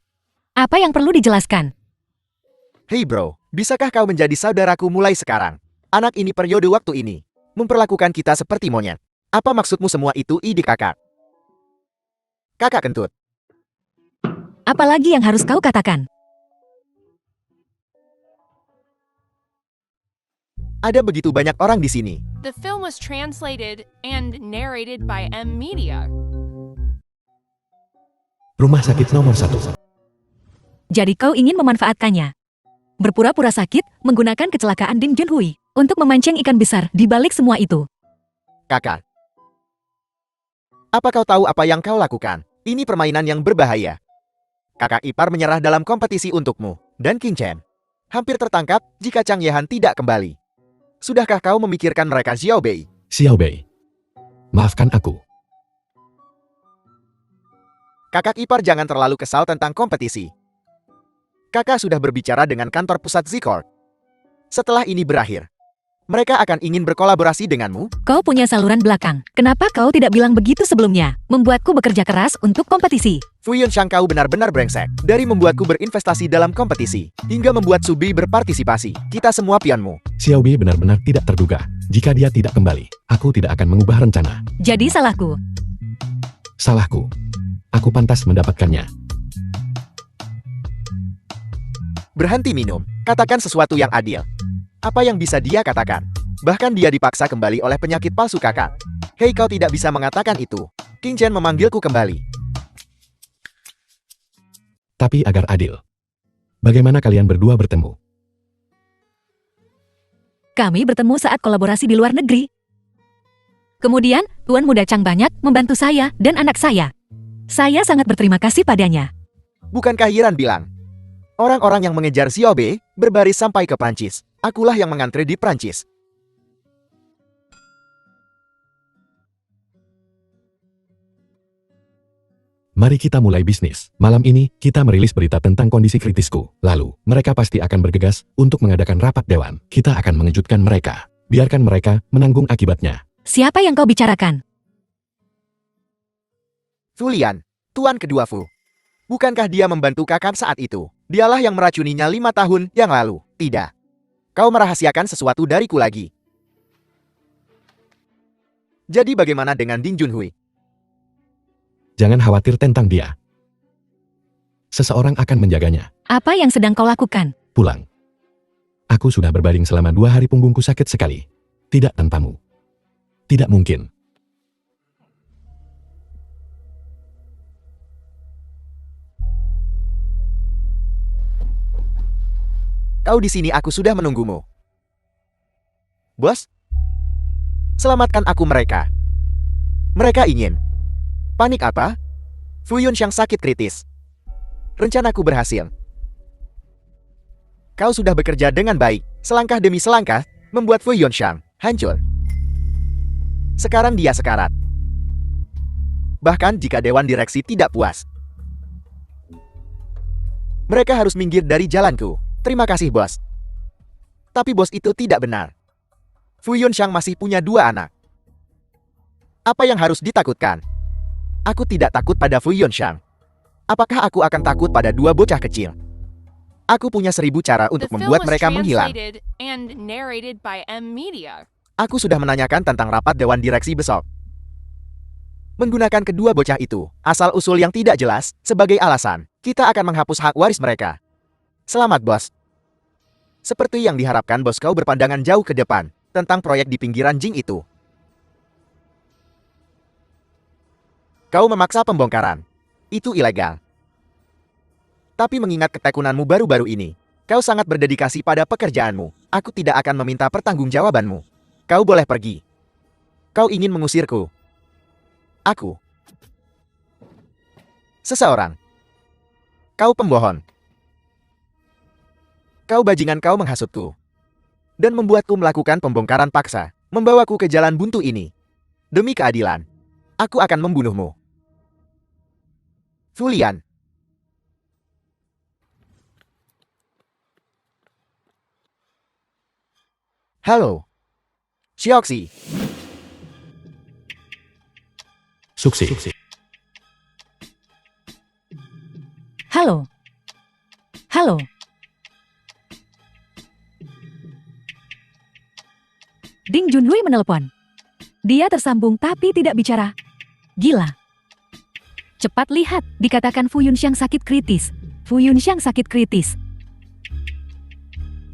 Apa yang perlu dijelaskan? Hei bro, bisakah kau menjadi saudaraku mulai sekarang? Anak ini periode waktu ini memperlakukan kita seperti monyet. Apa maksudmu semua itu, ide kakak? Kakak kentut. Apalagi yang harus kau katakan? Ada begitu banyak orang di sini. The film was translated and narrated by M Media. Rumah sakit nomor 1. Jadi kau ingin memanfaatkannya. Berpura-pura sakit menggunakan kecelakaan Ding Junhui untuk memancing ikan besar di balik semua itu. Kakak. Apa kau tahu apa yang kau lakukan? Ini permainan yang berbahaya. Kakak ipar menyerah dalam kompetisi untukmu. Dan King Chen hampir tertangkap jika Chang Yehan tidak kembali. Sudahkah kau memikirkan mereka, Xiao Bei? Xiao Bei. Maafkan aku. Kakak ipar jangan terlalu kesal tentang kompetisi. Kakak sudah berbicara dengan kantor pusat Zikor. Setelah ini berakhir, mereka akan ingin berkolaborasi denganmu. Kau punya saluran belakang. Kenapa kau tidak bilang begitu sebelumnya? Membuatku bekerja keras untuk kompetisi. Fu Yunxiang, kau benar-benar brengsek. Dari membuatku berinvestasi dalam kompetisi, hingga membuat Subi berpartisipasi. Kita semua pianmu. Xiao Bei benar-benar tidak terduga. Jika dia tidak kembali, aku tidak akan mengubah rencana. Jadi salahku. Salahku. Aku pantas mendapatkannya. Berhenti minum. Katakan sesuatu yang adil. Apa yang bisa dia katakan? Bahkan dia dipaksa kembali oleh penyakit palsu kakak. Hei, kau tidak bisa mengatakan itu. King Chen memanggilku kembali. Tapi agar adil. Bagaimana kalian berdua bertemu? Kami bertemu saat kolaborasi di luar negeri. Kemudian, Tuan Muda Chang banyak membantu saya dan anak saya. Saya sangat berterima kasih padanya. Bukankah Yiran bilang? Orang-orang yang mengejar Xiaobe berbaris sampai ke Prancis. Akulah yang mengantre di Prancis. Mari kita mulai bisnis. Malam ini, kita merilis berita tentang kondisi kritisku. Lalu, mereka pasti akan bergegas untuk mengadakan rapat dewan. Kita akan mengejutkan mereka. Biarkan mereka menanggung akibatnya. Siapa yang kau bicarakan? Fu Lian, tuan kedua Fu. Bukankah dia membantu kakak saat itu? Dialah yang meracuninya 5 tahun yang lalu. Tidak. Kau merahasiakan sesuatu dariku lagi. Jadi bagaimana dengan Ding Junhui? Jangan khawatir tentang dia. Seseorang akan menjaganya. Apa yang sedang kau lakukan? Pulang. Aku sudah berbaring selama 2 hari, punggungku sakit sekali. Tidak tanpamu. Tidak mungkin. Kau di sini, aku sudah menunggumu. Bos? Selamatkan aku mereka. Mereka ingin. Panik apa? Fu Yunxiang sakit kritis. Rencanaku berhasil. Kau sudah bekerja dengan baik, selangkah demi selangkah, membuat Fu Yunxiang hancur. Sekarang dia sekarat. Bahkan jika Dewan Direksi tidak puas, mereka harus minggir dari jalanku. Terima kasih, bos. Tapi bos itu tidak benar. Fu Yunxiang masih punya 2 anak. Apa yang harus ditakutkan? Aku tidak takut pada Fu Yunxiang. Apakah aku akan takut pada 2 bocah kecil? Aku punya 1000 cara The untuk film membuat was mereka menghilang. translated and narrated by M Media. Aku sudah menanyakan tentang rapat Dewan Direksi besok. Menggunakan kedua bocah itu, asal-usul yang tidak jelas, sebagai alasan, kita akan menghapus hak waris mereka. Selamat, bos. Seperti yang diharapkan, bos, kau berpandangan jauh ke depan tentang proyek di pinggiran Jing itu. Kau memaksa pembongkaran. Itu ilegal. Tapi mengingat ketekunanmu baru-baru ini, kau sangat berdedikasi pada pekerjaanmu. Aku tidak akan meminta pertanggungjawabanmu. Kau boleh pergi. Kau ingin mengusirku. Aku. Seseorang. Kau pembohong. Kau bajingan, kau menghasutku. Dan membuatku melakukan pembongkaran paksa. Membawaku ke jalan buntu ini. Demi keadilan, aku akan membunuhmu. Fu Lian. Halo. Xiaoxi. Suksi. Halo. Halo. Ding Junhui menelepon. Dia tersambung tapi tidak bicara. Gila. Cepat lihat, dikatakan Fu Yunxiang sakit kritis. Fu Yunxiang sakit kritis.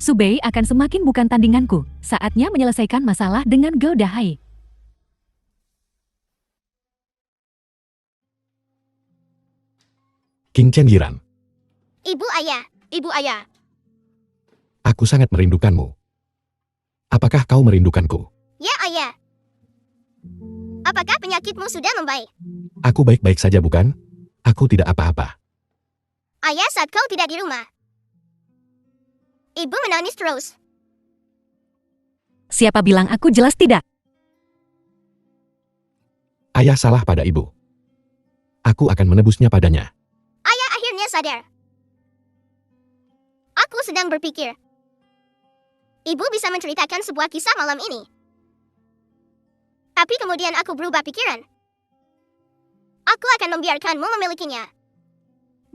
Subei akan semakin bukan tandinganku. Saatnya menyelesaikan masalah dengan Gou Dahai. King Chen Yiran. Ibu ayah. Ibu ayah, Aku sangat merindukanmu. Apakah kau merindukanku? Ya ayah. Apakah penyakitmu sudah membaik? Aku baik-baik saja, bukan? Aku tidak apa-apa. Ayah, saat kau tidak di rumah, ibu menangis terus. Siapa bilang aku jelas tidak? Ayah salah pada ibu. Aku akan menebusnya padanya. Ayah akhirnya sadar. Aku sedang berpikir. Ibu bisa menceritakan sebuah kisah malam ini. Tapi kemudian aku berubah pikiran. Aku akan membiarkanmu memilikinya.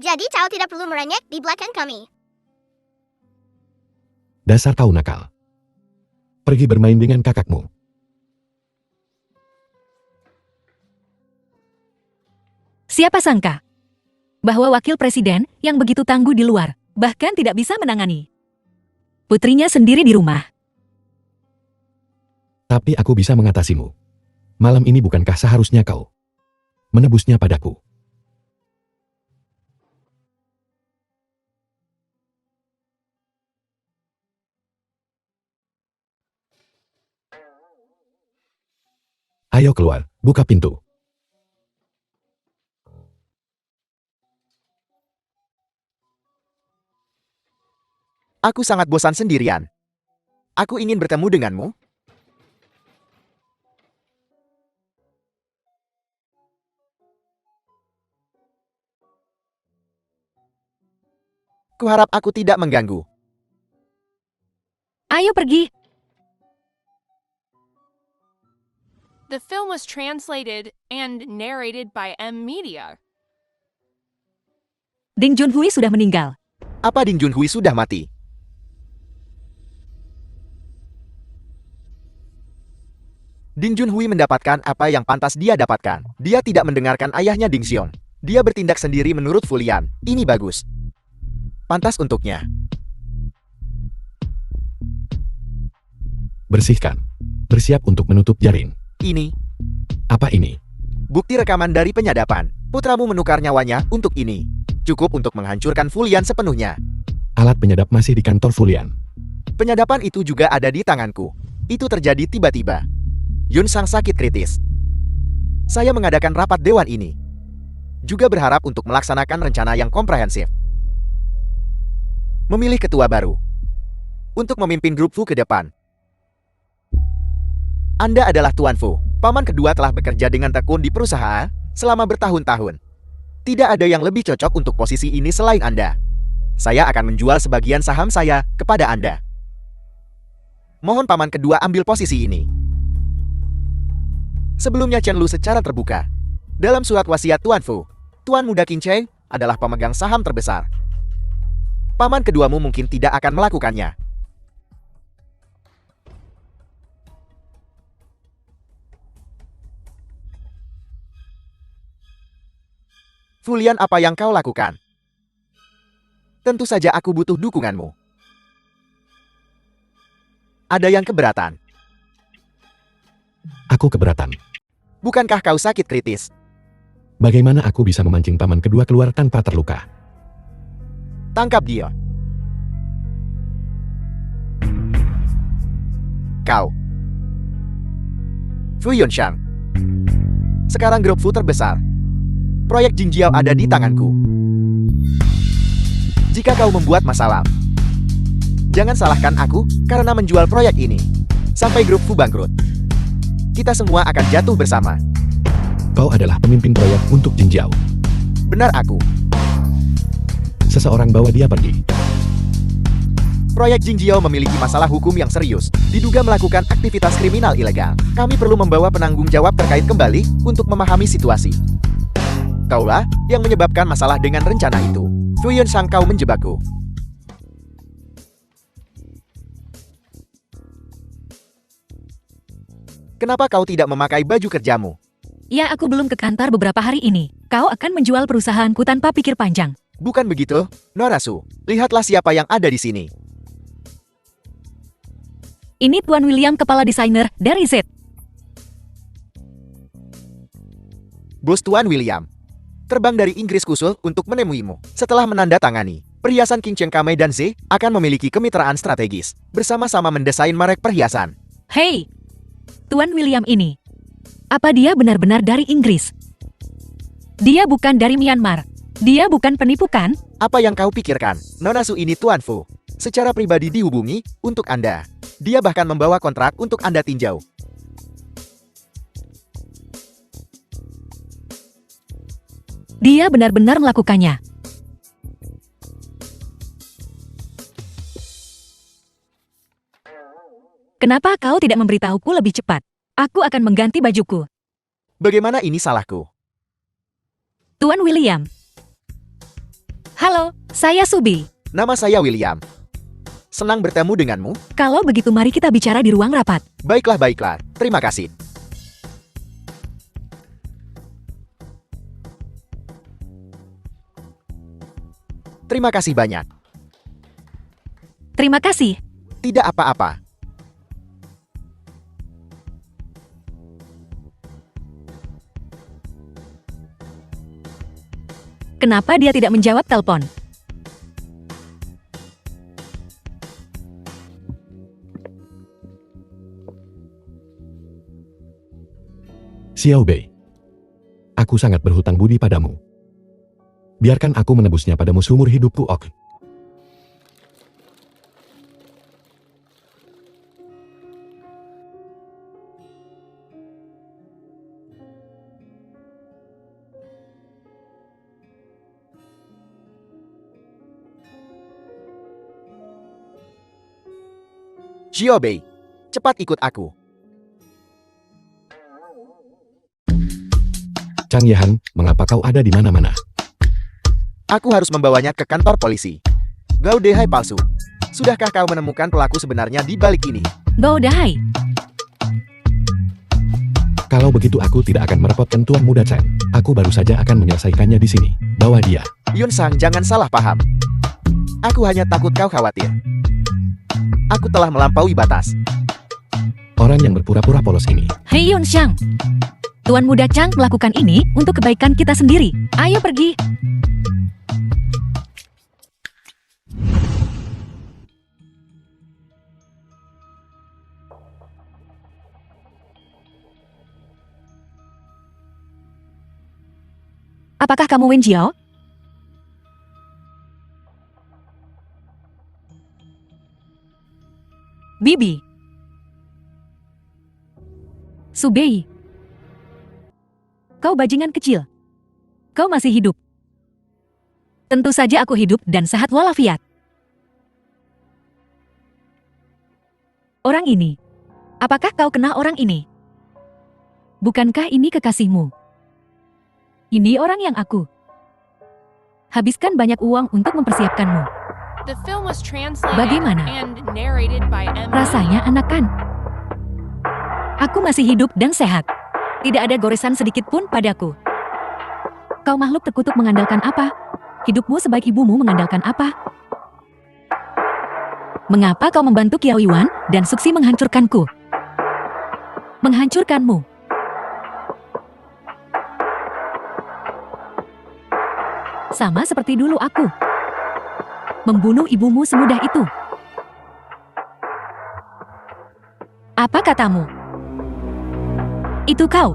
Jadi kau tidak perlu merengek di belakang kami. Dasar kau nakal. Pergi bermain dengan kakakmu. Siapa sangka bahwa wakil presiden yang begitu tangguh di luar, bahkan tidak bisa menangani putrinya sendiri di rumah. Tapi aku bisa mengatasimu. Malam ini bukankah seharusnya kau menebusnya padaku? Ayo keluar, buka pintu. Aku sangat bosan sendirian. Aku ingin bertemu denganmu. Kuharap aku tidak mengganggu. Ayo pergi. The film was translated and narrated by M Media. Ding Junhui sudah meninggal. Apa Ding Junhui sudah mati? Ding Junhui mendapatkan apa yang pantas dia dapatkan. Dia tidak mendengarkan ayahnya Ding Xiong. Dia bertindak sendiri menurut Fulian. Ini bagus. Pantas untuknya. Bersihkan. Bersiap untuk menutup jaring. Ini Apa ini? bukti rekaman dari penyadapan. Putramu menukar nyawanya untuk ini. Cukup untuk menghancurkan Fulian sepenuhnya. Alat penyadap masih di kantor Fulian. Penyadapan itu juga ada di tanganku. Itu terjadi tiba-tiba. Yun Sang sakit kritis. Saya mengadakan rapat dewan ini. Juga berharap untuk melaksanakan rencana yang komprehensif. Memilih ketua baru. Untuk memimpin grup Fu ke depan. Anda adalah Tuan Fu. Paman kedua telah bekerja dengan tekun di perusahaan selama bertahun-tahun. Tidak ada yang lebih cocok untuk posisi ini selain Anda. Saya akan menjual sebagian saham saya kepada Anda. Mohon paman kedua ambil posisi ini. Sebelumnya Chen Lu secara terbuka. Dalam surat wasiat Tuan Fu, Tuan Muda Qin Cheng adalah pemegang saham terbesar. Paman keduamu mungkin tidak akan melakukannya. Fulian, apa yang kau lakukan? Tentu saja aku butuh dukunganmu. Ada yang keberatan? Aku keberatan. Bukankah kau sakit kritis? Bagaimana aku bisa memancing paman kedua keluar tanpa terluka? Tangkap dia. Kau. Fu Yunxiang. Sekarang grup Fu terbesar. Proyek Jingjiao ada di tanganku. Jika kau membuat masalah, jangan salahkan aku karena menjual proyek ini. Sampai grup Fu bangkrut. Kita semua akan jatuh bersama. Kau adalah pemimpin proyek untuk Jingjiao. Benar aku. Seseorang bawa dia pergi. Proyek Jingjiao memiliki masalah hukum yang serius. Diduga melakukan aktivitas kriminal ilegal. Kami perlu membawa penanggung jawab terkait kembali untuk memahami situasi. Kaulah yang menyebabkan masalah dengan rencana itu. Fu Yunxiang, kau menjebakku. Kenapa kau tidak memakai baju kerjamu? Ya, aku belum ke kantor beberapa hari ini. Kau akan menjual perusahaanku tanpa pikir panjang. Bukan begitu, Nona Su. Lihatlah siapa yang ada di sini. Ini Tuan William, kepala desainer dari Z. Bos Tuan William. Terbang dari Inggris khusus untuk menemuimu. Setelah menandatangani, perhiasan King Cheng Kamei dan Z akan memiliki kemitraan strategis. Bersama-sama mendesain merek perhiasan. Hei, Tuan William ini. Apa dia benar-benar dari Inggris? Dia bukan dari Myanmar. Dia bukan penipu kan? Apa yang kau pikirkan? Nona Su ini Tuan Fu. Secara pribadi dihubungi untuk Anda. Dia bahkan membawa kontrak untuk Anda tinjau. Dia benar-benar melakukannya. Kenapa kau tidak memberitahuku lebih cepat? Aku akan mengganti bajuku. Bagaimana ini salahku? Tuan William. Halo, saya Subi. Nama saya William. Senang bertemu denganmu. Kalau begitu mari kita bicara di ruang rapat. Baiklah, baiklah. Terima kasih. Terima kasih banyak. Terima kasih. Tidak apa-apa. Kenapa dia tidak menjawab telepon? Xiao Bei. Aku sangat berhutang budi padamu. Biarkan aku menebusnya padamu seumur hidupku, Ok. Xiao Bei, cepat ikut aku. Chang Yehan, mengapa kau ada di mana-mana? Aku harus membawanya ke kantor polisi. Gao Dehai palsu. Sudahkah kau menemukan pelaku sebenarnya di balik ini? Bao Dahai, Kalau begitu aku tidak akan merepotkan Tuan Muda Chen. Aku baru saja akan menyelesaikannya di sini. Bawa dia. Yun Sang, jangan salah paham. Aku hanya takut kau khawatir. Aku telah melampaui batas. Orang yang berpura-pura polos ini. Hei Yun Xiang. Tuan Muda Chang melakukan ini untuk kebaikan kita sendiri. Ayo pergi. Apakah kamu Wen Jiao? Bibi. Subei. Kau bajingan kecil. Kau masih hidup. Tentu saja aku hidup dan sehat walafiat. Orang ini. Apakah kau kenal orang ini? Bukankah ini kekasihmu? Ini orang yang aku. Habiskan banyak uang untuk mempersiapkanmu. The film was translated Bagaimana? and narrated by M. Rasanya anakan. Aku masih hidup dan sehat. Tidak ada goresan sedikit pun padaku. Kau makhluk terkutuk mengandalkan apa? Hidupmu sebaik ibumu mengandalkan apa? Mengapa kau membantu Kiao Yuan dan Suksi menghancurkanku? Menghancurkanmu. Sama seperti dulu aku. Membunuh ibumu semudah itu. Apa katamu? Itu kau.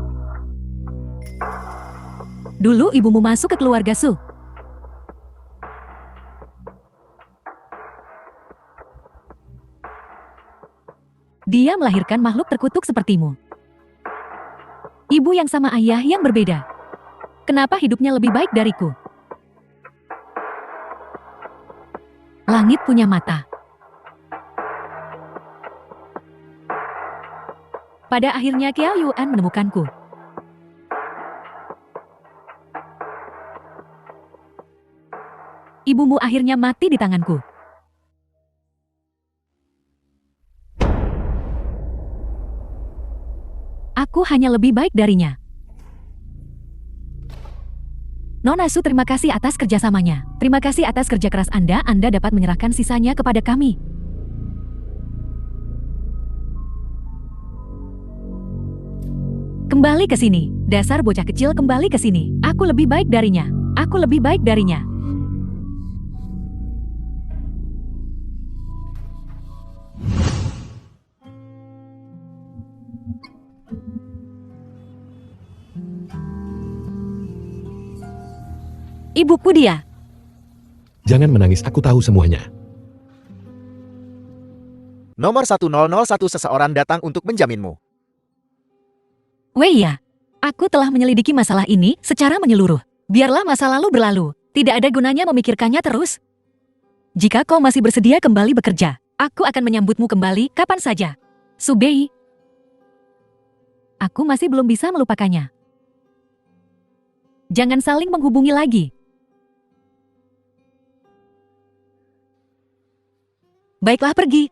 Dulu ibumu masuk ke keluarga Su. Dia melahirkan makhluk terkutuk sepertimu. Ibu yang sama ayah yang berbeda. Kenapa hidupnya lebih baik dariku? Langit punya mata. Pada akhirnya Kiao Yuan menemukanku. Ibumu akhirnya mati di tanganku. Aku hanya lebih baik darinya. Nona Su, terima kasih atas kerjasamanya. Terima kasih atas kerja keras Anda. Anda dapat menyerahkan sisanya kepada kami. Kembali ke sini. Dasar bocah kecil, kembali ke sini. Aku lebih baik darinya. Aku lebih baik darinya. Ibuku dia. Jangan menangis, aku tahu semuanya. Nomor 1001 seseorang datang untuk menjaminmu. Wei ya, aku telah menyelidiki masalah ini secara menyeluruh. Biarlah masa lalu berlalu. Tidak ada gunanya memikirkannya terus. Jika kau masih bersedia kembali bekerja, aku akan menyambutmu kembali kapan saja. Subei. Aku masih belum bisa melupakannya. Jangan saling menghubungi lagi. Baiklah, pergi.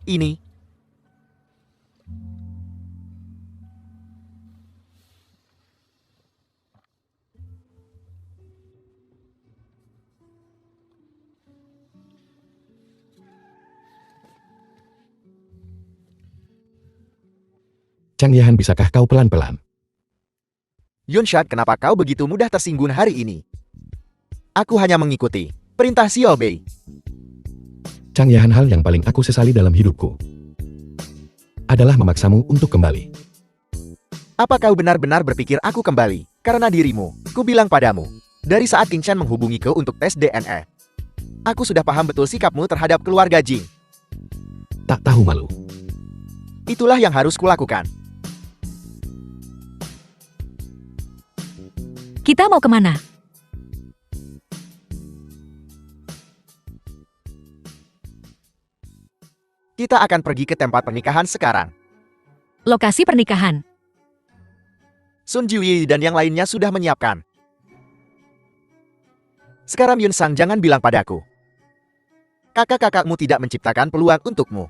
Ini. Chang Yahan, bisakah kau pelan-pelan? Yunshat, kenapa kau begitu mudah tersinggung hari ini? Aku hanya mengikuti perintah Xiao Bei. Chang Yahan, hal yang paling aku sesali dalam hidupku adalah memaksamu untuk kembali. Apa kau benar-benar berpikir aku kembali karena dirimu? Ku bilang padamu, dari saat King Chen menghubungiku untuk tes DNA, aku sudah paham betul sikapmu terhadap keluarga Jing. Tak tahu malu. Itulah yang harus kulakukan. Kita mau kemana? Kita akan pergi ke tempat pernikahan sekarang. Lokasi pernikahan. Sun Jiuyi dan yang lainnya sudah menyiapkan. Sekarang Yun Sang, jangan bilang padaku. Kakak-kakakmu tidak menciptakan peluang untukmu.